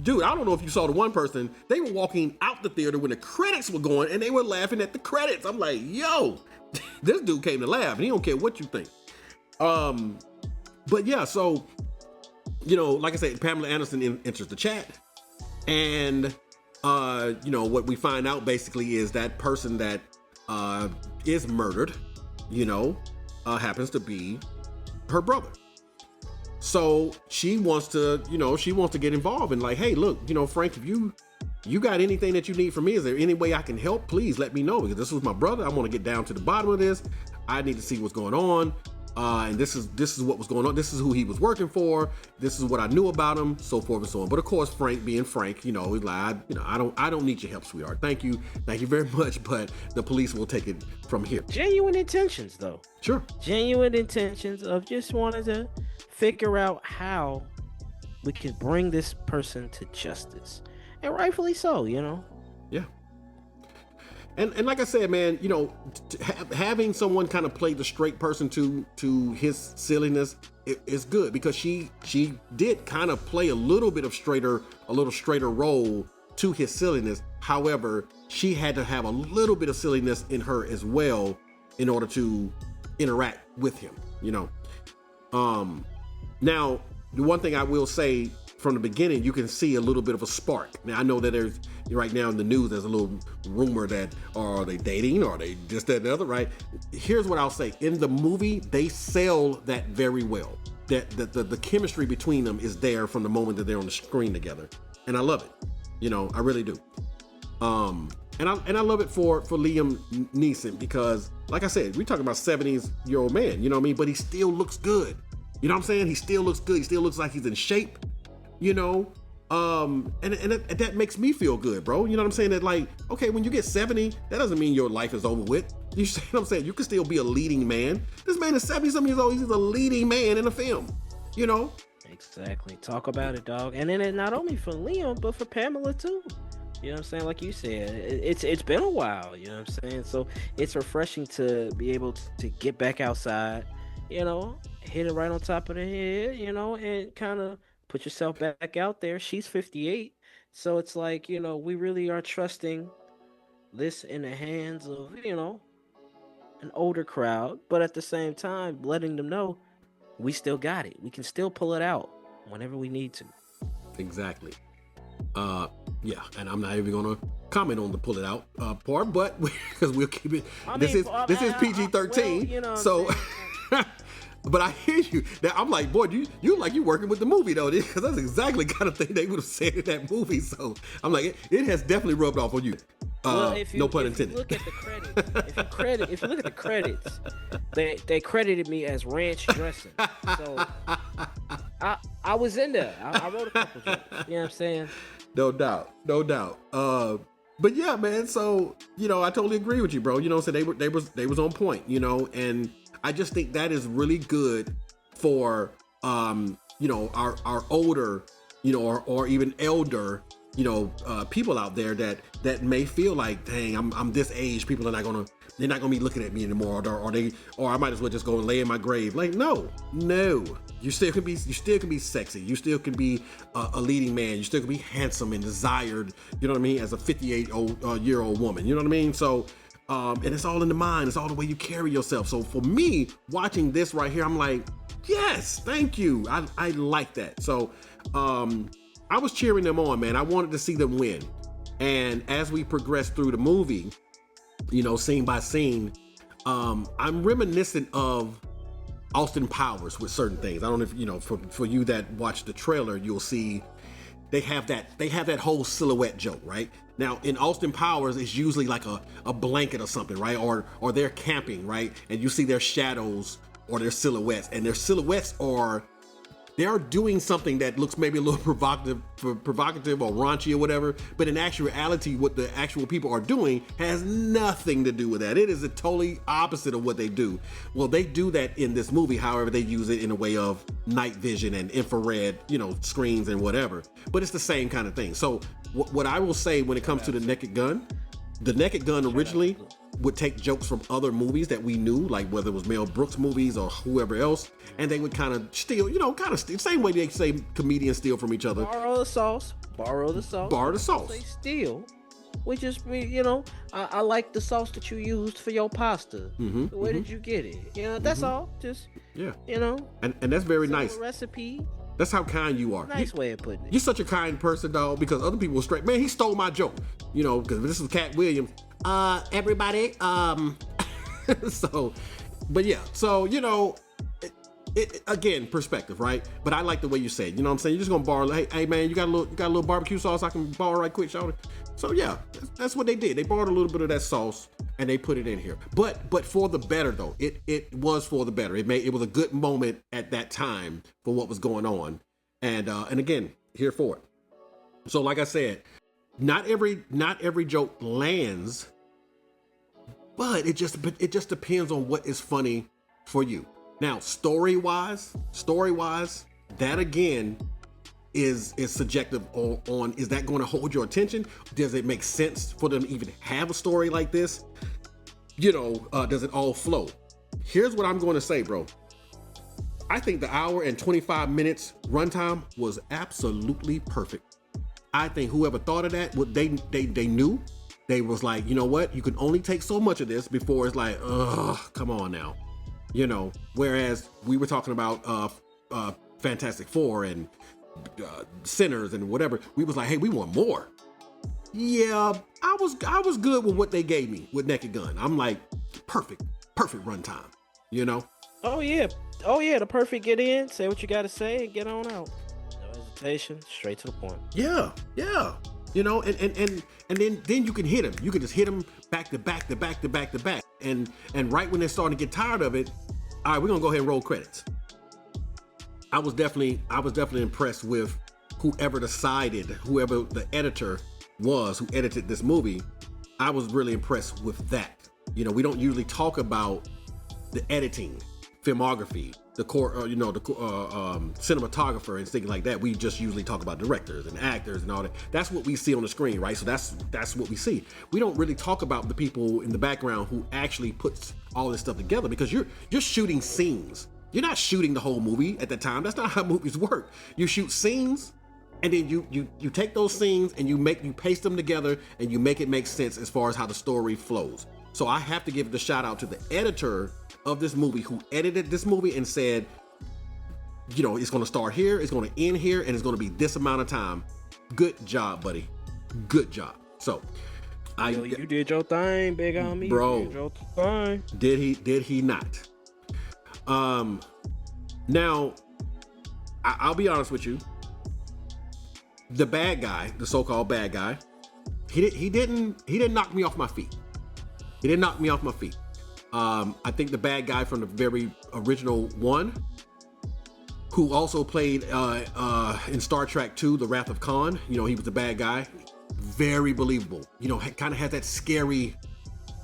Dude, I don't know if you saw the one person, they were walking out the theater when the credits were going and they were laughing at the credits. I'm like, yo, this dude came to laugh and he don't care what you think. But yeah, so, like I said, Pamela Anderson enters the chat, and, what we find out basically is that person that is murdered, happens to be her brother. So she wants to get involved and like, hey, look, Frank, if you got anything that you need from me, is there any way I can help? Please let me know, because this was my brother. I want to get down to the bottom of this. I need to see what's going on. And this is what was going on. This is who he was working for. This is what I knew about him, so forth and so on. But of course, Frank being Frank, he's like, I don't need your help, sweetheart. Thank you very much, but the police will take it from here. Genuine intentions, though. Sure. Genuine intentions of just wanting to figure out how we can bring this person to justice, and rightfully so. Yeah. And like I said, man, having someone kind of play the straight person to his silliness is good, because she did kind of play a little straighter role to his silliness. However, she had to have a little bit of silliness in her as well in order to interact with him. Now, the one thing I will say from the beginning, you can see a little bit of a spark. Now, I know that there's, right now in the news, there's a little rumor that, are they dating? Or are they just that and the other, right? Here's what I'll say. In the movie, they sell that very well. That the chemistry between them is there from the moment that they're on the screen together. And I love it. You know, I really do. And I love it for Liam Neeson because, like I said, we talking about 70s-year-old man, you know what I mean? But he still looks good. You know what I'm saying? He still looks good. He still looks like he's in shape, you know? And that makes me feel good, bro. You know what I'm saying? That, like, okay, when you get 70, that doesn't mean your life is over with. You see what I'm saying? You can still be a leading man. This man is 70-something years old. He's a leading man in a film, you know? Exactly. Talk about it, dog. And then it not only for Liam, but for Pamela, too. You know what I'm saying? Like you said, it's been a while, you know what I'm saying? So it's refreshing to be able to get back outside, you know, hit it right on top of the head, you know, and kind of put yourself back out there. She's 58. So it's like, you know, we really are trusting this in the hands of, you know, an older crowd, but at the same time, letting them know we still got it. We can still pull it out whenever we need to. Exactly. Yeah, and I'm not even gonna comment on the pull it out part, but because we'll keep it. This is PG-13, well, you know, so. But I hear you. Now I'm like, boy, you like you working with the movie though, because that's exactly the kind of thing they would have said in that movie. So I'm like, it has definitely rubbed off on you. Well, no pun intended. If you look at the credits, if you look at the credits, they credited me as ranch dressing. So I was in there. I wrote a couple jokes. You know what I'm saying? No doubt. But yeah, man. So you know, I totally agree with you, bro. You know, so they was on point. You know, and I just think that is really good for you know, our older, you know, or even elder, you know, people out there that may feel like, dang, I'm this age. People are they're not gonna be looking at me anymore, or I might as well just go and lay in my grave. Like, no, you still can be sexy. You still can be a leading man. You still can be handsome and desired. You know what I mean? As a 58-year-old woman. You know what I mean? So, and it's all in the mind. It's all the way you carry yourself. So for me, watching this right here, I'm like, yes, thank you. I like that. So, I was cheering them on, man. I wanted to see them win. And as we progress through the movie, you know, scene by scene, I'm reminiscent of Austin Powers with certain things. I don't know if, you know, for you that watch the trailer, you'll see they have that whole silhouette joke, right? Now in Austin Powers, it's usually like a blanket or something, right? Or they're camping, right? And you see their shadows or their silhouettes, and their silhouettes they are doing something that looks maybe a little provocative or raunchy or whatever, but in actuality, what the actual people are doing has nothing to do with that. It is a totally opposite of what they do. Well, they do that in this movie. However, they use it in a way of night vision and infrared, you know, screens and whatever, but it's the same kind of thing. So what I will say when it comes to the Naked Gun originally would take jokes from other movies that we knew, like whether it was Mel Brooks movies or whoever else, and they would kind of steal, you know, same way they say comedians steal from each other. Borrow the sauce. Borrow the sauce. They steal. We just, you know, I like the sauce that you used for your pasta. Where did you get it? You know, that's all. Just, you know. And that's very nice. Recipe. That's how kind you are. Nice way of putting it. You're such a kind person, dog, because other people were straight, man, he stole my joke. You know, because this is Cat Williams. Everybody, so, but yeah, so, you know, it again, perspective, right? But I like the way you say it, you know what I'm saying? You're just gonna borrow, hey man, you got a little barbecue sauce I can borrow right quick, shawty? So yeah, that's what they did. They borrowed a little bit of that sauce and they put it in here. But for the better though, it was for the better. It was a good moment at that time for what was going on. And again, here for it. So like I said, not every joke lands, but it just depends on what is funny for you. Now, story wise, that again is subjective on is that going to hold your attention? Does it make sense for them to even have a story like this? You know, does it all flow? Here's what I'm going to say, bro. I think the hour and 25 minutes runtime was absolutely perfect. I think whoever thought of that, what they knew, they was like, you know what? You can only take so much of this before it's like, ugh, come on now. You know, whereas we were talking about Fantastic Four and Sinners and whatever. We was like, hey, we want more. Yeah, I was good with what they gave me with Naked Gun. I'm like, perfect runtime, you know? Oh yeah, the perfect get in, say what you gotta say, and get on out. No hesitation, straight to the point. Yeah. You know, and then you can hit him. You can just hit him back to back. And right when they're starting to get tired of it, all right, we're gonna go ahead and roll credits. I was definitely impressed with whoever the editor was who edited this movie. I was really impressed with that. You know, we don't usually talk about the editing, filmography, the cinematographer and things like that. We just usually talk about directors and actors and all that. That's what we see on the screen, right? So that's what we see. We don't really talk about the people in the background who actually puts all this stuff together, because you're shooting scenes. You're not shooting the whole movie at the time. That's not how movies work. You shoot scenes, and then you take those scenes and you paste them together and you make it make sense as far as how the story flows. So I have to give the shout out to the editor of this movie who edited this movie and said, you know, it's going to start here, it's going to end here, and it's going to be this amount of time. Good job, buddy. Good job. So you did your thing, big homie. Bro, you did your thing. Did he not? Now, I'll be honest with you. The bad guy, the so-called bad guy, he didn't knock me off my feet. He didn't knock me off my feet. I think the bad guy from the very original one, who also played in Star Trek II, The Wrath of Khan, you know, he was the bad guy. Very believable. You know, kind of had that scary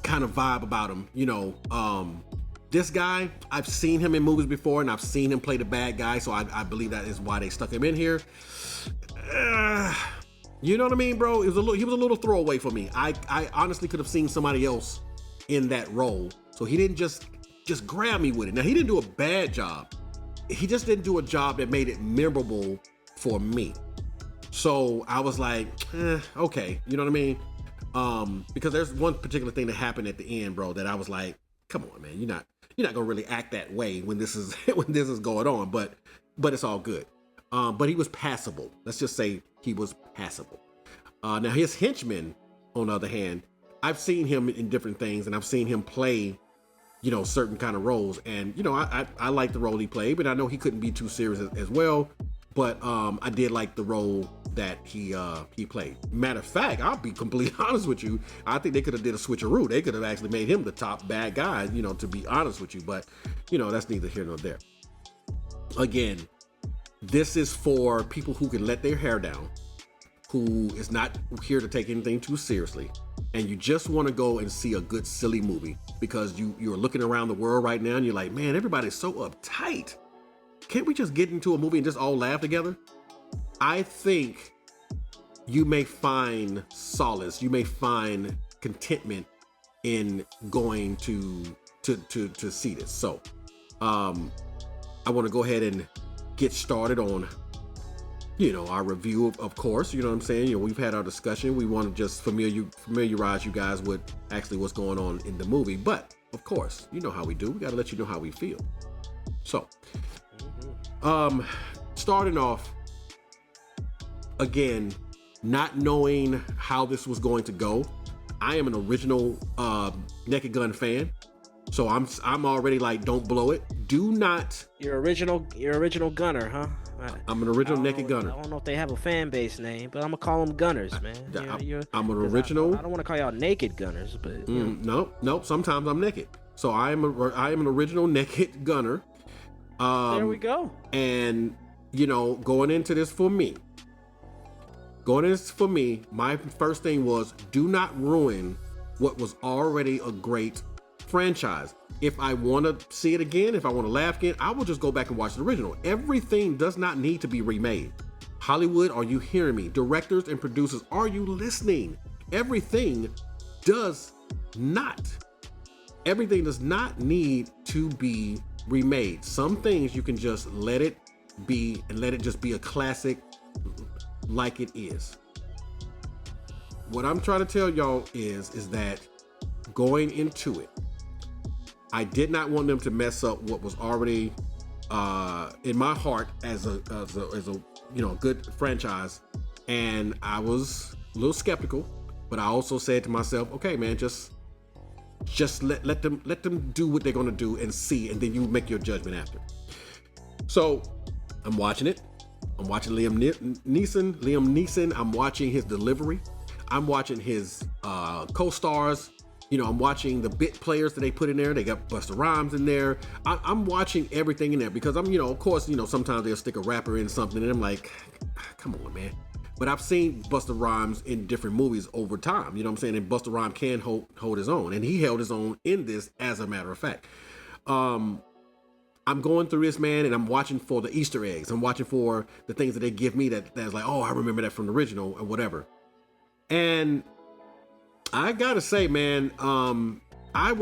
kind of vibe about him. You know, this guy, I've seen him in movies before, and I've seen him play the bad guy, so I believe that is why they stuck him in here. You know what I mean, bro? He was a little throwaway for me. I honestly could have seen somebody else in that role. So he didn't just grab me with it. Now, he didn't do a bad job. He just didn't do a job that made it memorable for me. So I was like, okay, you know what I mean? Because there's one particular thing that happened at the end, bro, that I was like, come on, man, you're not gonna really act that way when this is going on, but it's all good. But he was passable. Let's just say he was passable. Now his henchman, on the other hand, I've seen him in different things, and I've seen him play, you know, certain kind of roles. And, you know, I like the role he played, but I know he couldn't be too serious as well. But I did like the role that he played. Matter of fact, I'll be completely honest with you. I think they could have did a switcheroo. They could have actually made him the top bad guy, you know, to be honest with you. But, you know, that's neither here nor there. Again, this is for people who can let their hair down, who is not here to take anything too seriously, and you just want to go and see a good silly movie because you're looking around the world right now and you're like, man, everybody's so uptight. Can't we just get into a movie and just all laugh together? I think you may find solace, you may find contentment in going to see this. So I want to go ahead and get started on, you know, our review, of course. You know what I'm saying? You know, we've had our discussion. We want to just familiarize you guys with actually what's going on in the movie. But of course, you know how we do. We got to let you know how we feel. So, starting off, again, not knowing how this was going to go. I am an original Naked Gun fan. So I'm already like, don't blow it. Do not. You're original gunner, huh? I'm an original Naked Gunner. I don't know if they have a fan base name, but I'm gonna call them Gunners, man. I'm an original. I don't want to call y'all Naked Gunners, but no. Sometimes I'm naked. So I am an original Naked Gunner. There we go. And you know, going into this for me, my first thing was, do not ruin what was already a great franchise. If I want to see it again, if I want to laugh again, I will just go back and watch the original. Everything does not need to be remade. Hollywood, are you hearing me? Directors and producers, are you listening? Everything does not need to be remade. Some things you can just let it be and let it just be a classic like it is. What I'm trying to tell y'all is that going into it, I did not want them to mess up what was already in my heart as a good franchise, and I was a little skeptical, but I also said to myself, okay, man, just let them do what they're gonna do and see, and then you make your judgment after. So I'm watching it. I'm watching Liam Neeson. I'm watching his delivery. I'm watching his co-stars. I'm watching the bit players that they put in there. They got Busta Rhymes in there. I'm watching everything in there because of course, sometimes they'll stick a rapper in something and I'm like, come on, man. But I've seen Busta Rhymes in different movies over time. You know what I'm saying? And Busta Rhymes can hold his own. And he held his own in this, as a matter of fact. I'm going through this, man, and I'm watching for the Easter eggs. I'm watching for the things that they give me that's like, oh, I remember that from the original or whatever. And I gotta say, man, I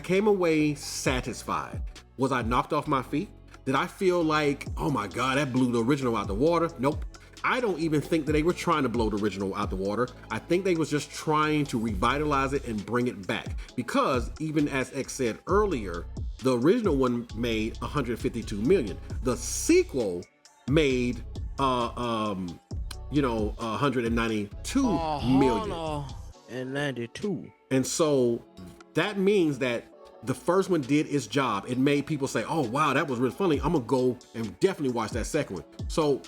came away satisfied. Was I knocked off my feet? Did I feel like, oh my God, that blew the original out the water? Nope. I don't even think that they were trying to blow the original out the water. I think they was just trying to revitalize it and bring it back. Because even as X said earlier, the original one made 152 million. The sequel made 192 million. And 92. And so that means that the first one did its job. It made people say, oh wow, that was really funny. I'm gonna go and definitely watch that second one. So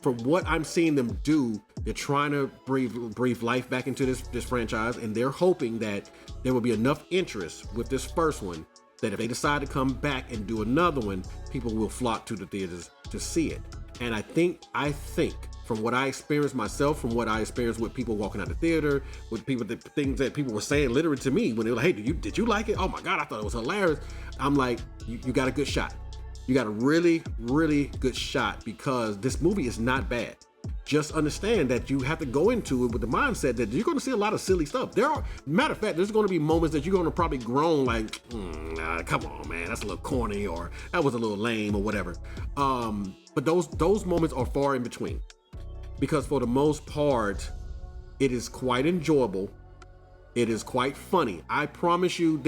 from what I'm seeing them do, they're trying to breathe life back into this franchise, and they're hoping that there will be enough interest with this first one that if they decide to come back and do another one, people will flock to the theaters to see it. And I think from what I experienced myself, from what I experienced with people walking out the theater, with people, the things that people were saying literally to me when they were like, hey, did you like it? Oh my God, I thought it was hilarious. I'm like, you got a good shot. You got a really, really good shot because this movie is not bad. Just understand that you have to go into it with the mindset that you're going to see a lot of silly stuff. Matter of fact, there's going to be moments that you're going to probably groan like, come on, man, that's a little corny, or that was a little lame, or whatever. But those moments are far in between, because for the most part, it is quite enjoyable. It is quite funny. I promise you.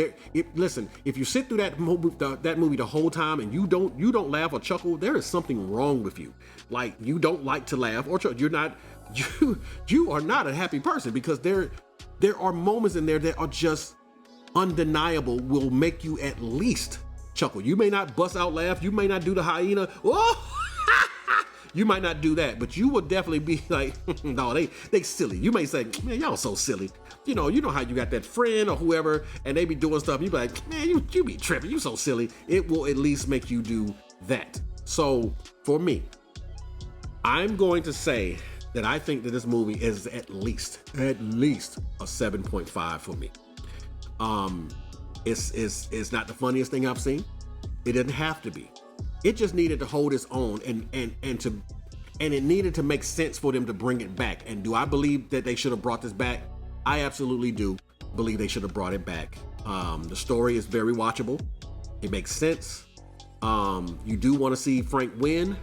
Listen, if you sit through that movie the whole time and you don't laugh or chuckle, there is something wrong with you. Like, you don't like to laugh or chuckle. You are not a happy person, because there are moments in there that are just undeniable, will make you at least chuckle. You may not bust out laugh. You may not do the hyena. Oh! You might not do that, but you will definitely be like, no, they silly. You may say, man, y'all so silly. You know how you got that friend or whoever, and they be doing stuff. You be like, man, you be tripping. You so silly. It will at least make you do that. So for me, I'm going to say that I think that this movie is at least a 7.5 for me. It's not the funniest thing I've seen. It didn't have to be. It just needed to hold its own, and it needed to make sense for them to bring it back. And do I believe that they should have brought this back? I absolutely do believe they should have brought it back. The story is very watchable. It makes sense. You do want to see Frank win.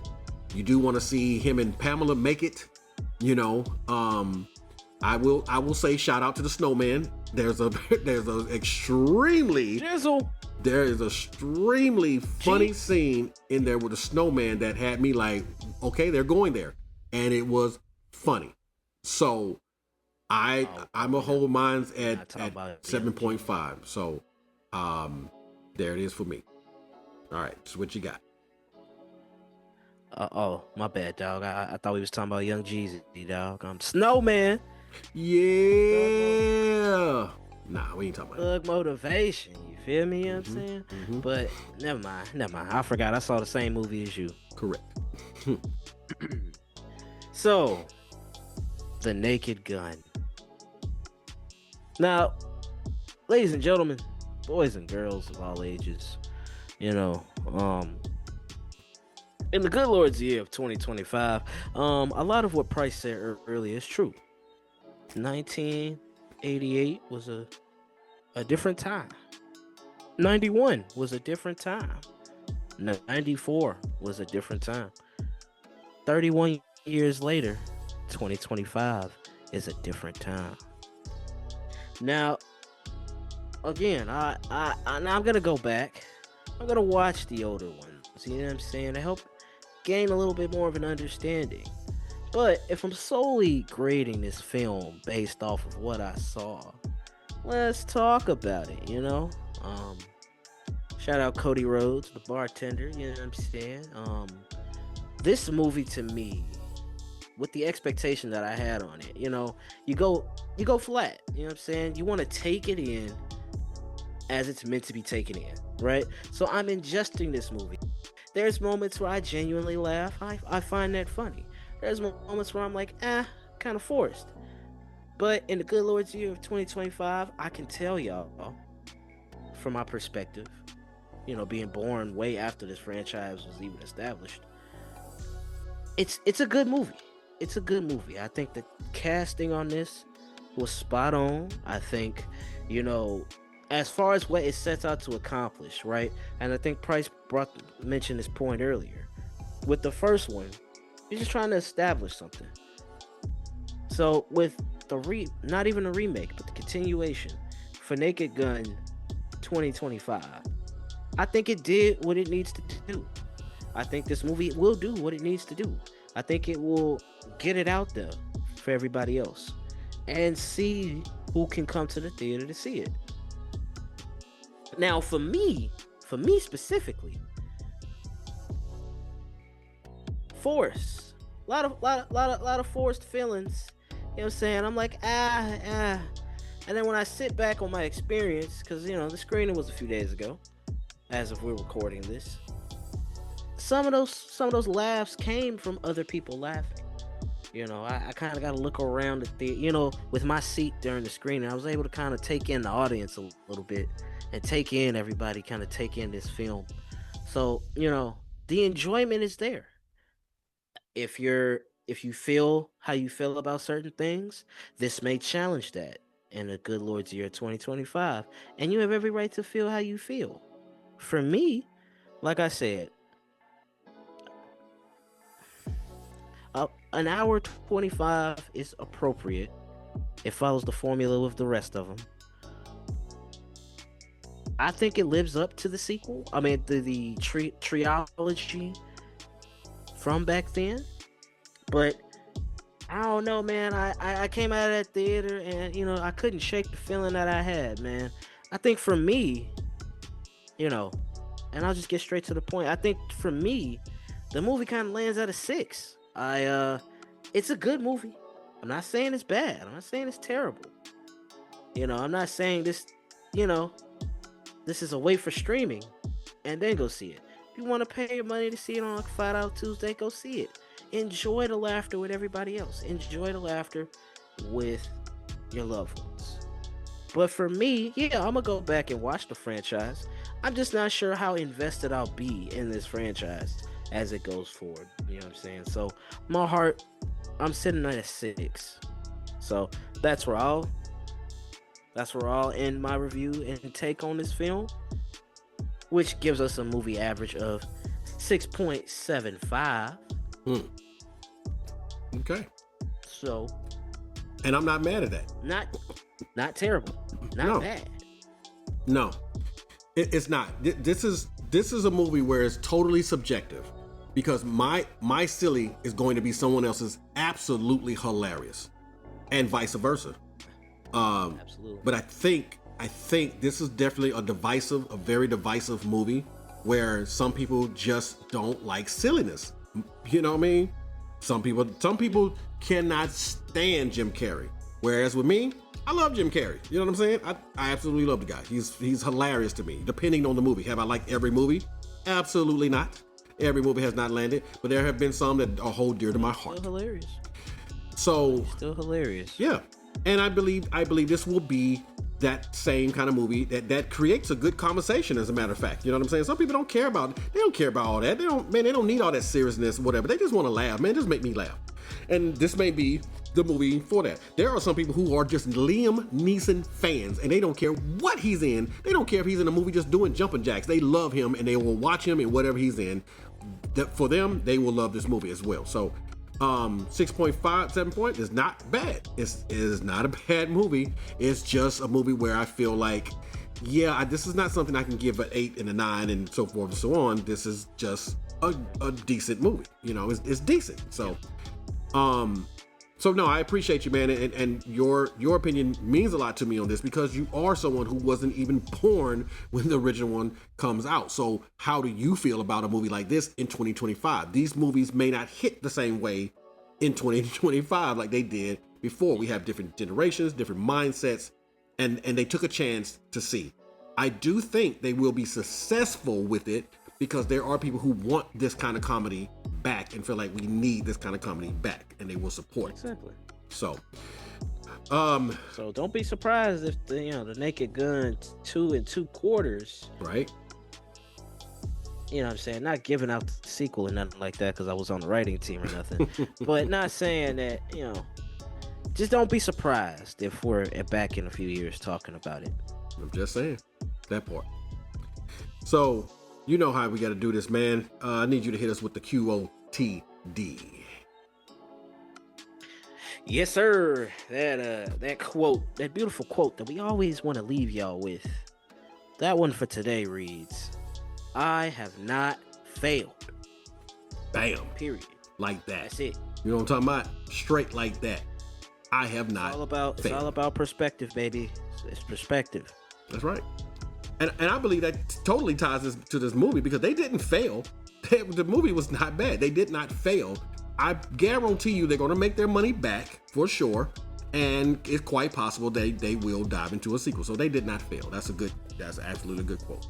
You do want to see him and Pamela make it. I will say shout out to the snowman. There's a extremely Jizzle. There is a extremely funny scene in there with the snowman that had me like, okay, they're going there, and it was funny. So I'm a hold mine's at 7.5. So there it is for me. All right, so what you got? Oh, my bad, dog. I thought we was talking about Young Jeezy, dog. I'm Snowman. Yeah. Nah, we ain't talking about Thug motivation. You feel me? You know what I'm saying? Mm-hmm. But never mind. I forgot. I saw the same movie as you. Correct. So, The Naked Gun. Now, ladies and gentlemen, boys and girls of all ages, in the good Lord's year of 2025, a lot of what Price said earlier is true. 1988 was a different time. 91 was a different time. 94 was a different time. 31 years later, 2025 is a different time. Now, again, I'm gonna go back. I'm gonna watch the older ones. You know what I'm saying? To help gain a little bit more of an understanding. But if I'm solely grading this film based off of what I saw, let's talk about it, you know? Shout out Cody Rhodes, the bartender, you know what I'm saying? This movie to me, with the expectation that I had on it, you know, you go flat, you know what I'm saying? You want to take it in as it's meant to be taken in, right? So I'm ingesting this movie. There's moments where I genuinely laugh. I find that funny. There's moments where I'm like, kind of forced. But in the good Lord's year of 2025, I can tell y'all, from my perspective, you know, being born way after this franchise was even established, it's a good movie. It's a good movie. I think the casting on this was spot on. I think, you know, as far as what it sets out to accomplish, right? And I think Price mentioned this point earlier. With the first one, you're just trying to establish something. So with the not even a remake, but the continuation for Naked Gun 2025, I think it did what it needs to do. I think this movie will do what it needs to do. I think it will get it out there for everybody else and see who can come to the theater to see it. Now, for me specifically, force. A lot of forced feelings. You know what I'm saying? I'm like, And then when I sit back on my experience, because, you know, the screening was a few days ago, as if we're recording this, some of those laughs came from other people laughing. You know, I kind of got to look around the you know, with my seat during the screening, I was able to kind of take in the audience a little bit and take in everybody, kind of take in this film. So, you know, the enjoyment is there. If you feel how you feel about certain things, this may challenge that in the good Lord's year 2025, and you have every right to feel how you feel. For me, like I said, an hour 25 is appropriate. It follows the formula with the rest of them. I think it lives up to the sequel. I mean, the trilogy from back then. But I don't know, man. I came out of that theater and, you know, I couldn't shake the feeling that I had, man. I think for me, you know, and I'll just get straight to the point. I think for me, the movie kind of lands at a 6. It's a good movie. I'm not saying it's bad. I'm not saying it's terrible. You know, I'm not saying this, you know, this is a wait for streaming and then go see it. If you want to pay your money to see it on a Flat Out Tuesday, go see it. Enjoy the laughter with everybody else. Enjoy the laughter with your loved ones. But for me, yeah, I'm gonna go back and watch the franchise. I'm just not sure how invested I'll be in this franchise as it goes forward. You know what I'm saying? So my heart, I'm sitting at a 6. So that's where I'll end my review and take on this film, which gives us a movie average of 6.75. Okay. So, and I'm not mad at that. Not terrible. Not bad. No, it's not. This is a movie where it's totally subjective, because my silly is going to be someone else's absolutely hilarious, and vice versa. Absolutely. But I think this is definitely a very divisive movie where some people just don't like silliness. You know what I mean? Some people cannot stand Jim Carrey. Whereas with me, I love Jim Carrey. You know what I'm saying? I absolutely love the guy. He's hilarious to me, depending on the movie. Have I liked every movie? Absolutely not. Every movie has not landed, but there have been some that are hold dear to my heart. Still hilarious. So still hilarious. Yeah. And I believe this will be that same kind of movie that creates a good conversation, as a matter of fact. You know what I'm saying? Some people don't care about all that. They don't need all that seriousness, whatever. They just want to laugh. Man, just make me laugh. And this may be the movie for that. There are some people who are just Liam Neeson fans, and they don't care what he's in. They don't care if he's in a movie just doing jumping jacks. They love him, and they will watch him in whatever he's in. For them, they will love this movie as well. So 6.5, 7 point is not bad. It is not a bad movie. It's just a movie where I feel like yeah, this is not something I can give an 8 and a 9 and so forth and so on. This is just a decent movie. You know, it's decent. So, so no, I appreciate you, man, and your opinion means a lot to me on this because you are someone who wasn't even born when the original one comes out. So how do you feel about a movie like this in 2025? These movies may not hit the same way in 2025 like they did before. We have different generations, different mindsets, and they took a chance to see. I do think they will be successful with it because there are people who want this kind of comedy back and feel like we need this kind of comedy back, and they will support it. Exactly. So, so don't be surprised if the Naked Gun 2 2/4, right? You know what I'm saying? Not giving out the sequel or nothing like that because I was on the writing team or nothing, but not saying that, just don't be surprised if we're back in a few years talking about it. I'm just saying that part. So, you know how we got to do this, man. I need you to hit us with the QOTD. Yes, sir. That quote, that beautiful quote that we always want to leave y'all with. That one for today reads, "I have not failed." Bam. Period. Like that. That's it. You know what I'm talking about? Straight like that. I have not. It's all about perspective, baby. It's perspective. That's right. And I believe that totally ties to this movie because they didn't fail. The movie was not bad. They did not fail. I guarantee you they're going to make their money back for sure. And it's quite possible they will dive into a sequel. So they did not fail. That's absolutely a good quote.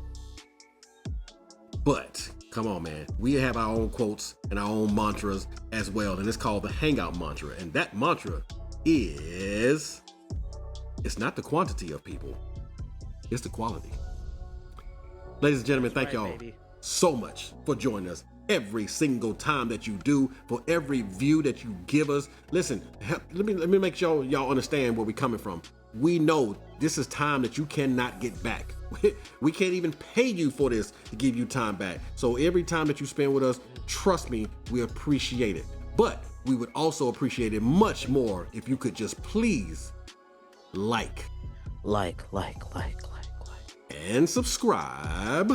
But come on, man. We have our own quotes and our own mantras as well. And it's called the Hangout mantra. And that mantra is, it's not the quantity of people, it's the quality. Ladies and gentlemen, thank y'all so much for joining us every single time that you do, for every view that you give us. Listen, let me make sure y'all understand where we're coming from. We know this is time that you cannot get back. We can't even pay you for this to give you time back. So every time that you spend with us, trust me, we appreciate it. But we would also appreciate it much more if you could just please like. And subscribe.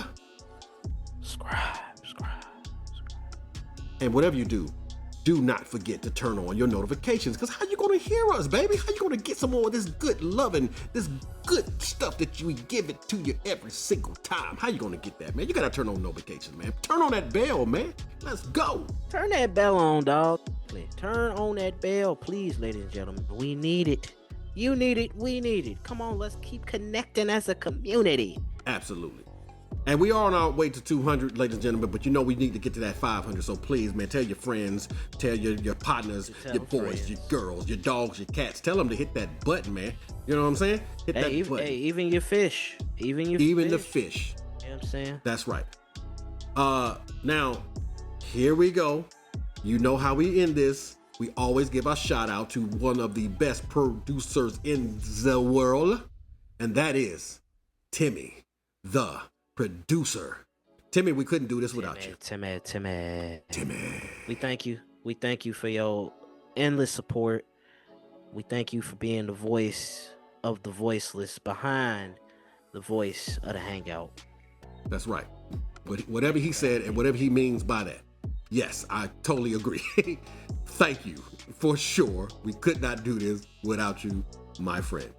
And whatever you do not forget to turn on your notifications, because how you going to hear us, baby? How you going to get some more of this good loving, this good stuff that we give it to you every single time? How you going to get that, man? You got to turn on notifications, man. Turn on that bell, man. Let's go. Turn that bell on, dog. Turn on that bell, please, ladies and gentlemen. We need it. You need it. We need it. Come on, let's keep connecting as a community. Absolutely. And we are on our way to 200, ladies and gentlemen, but we need to get to that 500. So please, man, tell your friends, tell your partners, your boys, your girls, your dogs, your cats. Tell them to hit that button, man. You know what I'm saying? Hit that button. Hey, even your fish. Even the fish. You know what I'm saying? That's right. Now, here we go. You know how we end this. We always give our shout out to one of the best producers in the world, and that is Timmy, the producer. Timmy, we couldn't do this without you. Timmy. We thank you. We thank you for your endless support. We thank you for being the voice of the voiceless behind the voice of the Hangout. That's right. Whatever he said and whatever he means by that. Yes, I totally agree. Thank you for sure. We could not do this without you, my friend.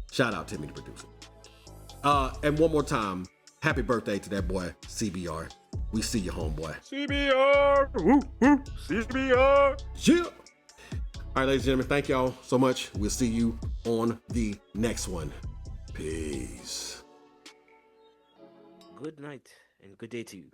Shout out Timmy, the producer. And one more time, happy birthday to that boy, CBR. We see you, homeboy. CBR! Woo, woo, CBR! Yeah! All right, ladies and gentlemen, thank y'all so much. We'll see you on the next one. Peace. Good night and good day to you.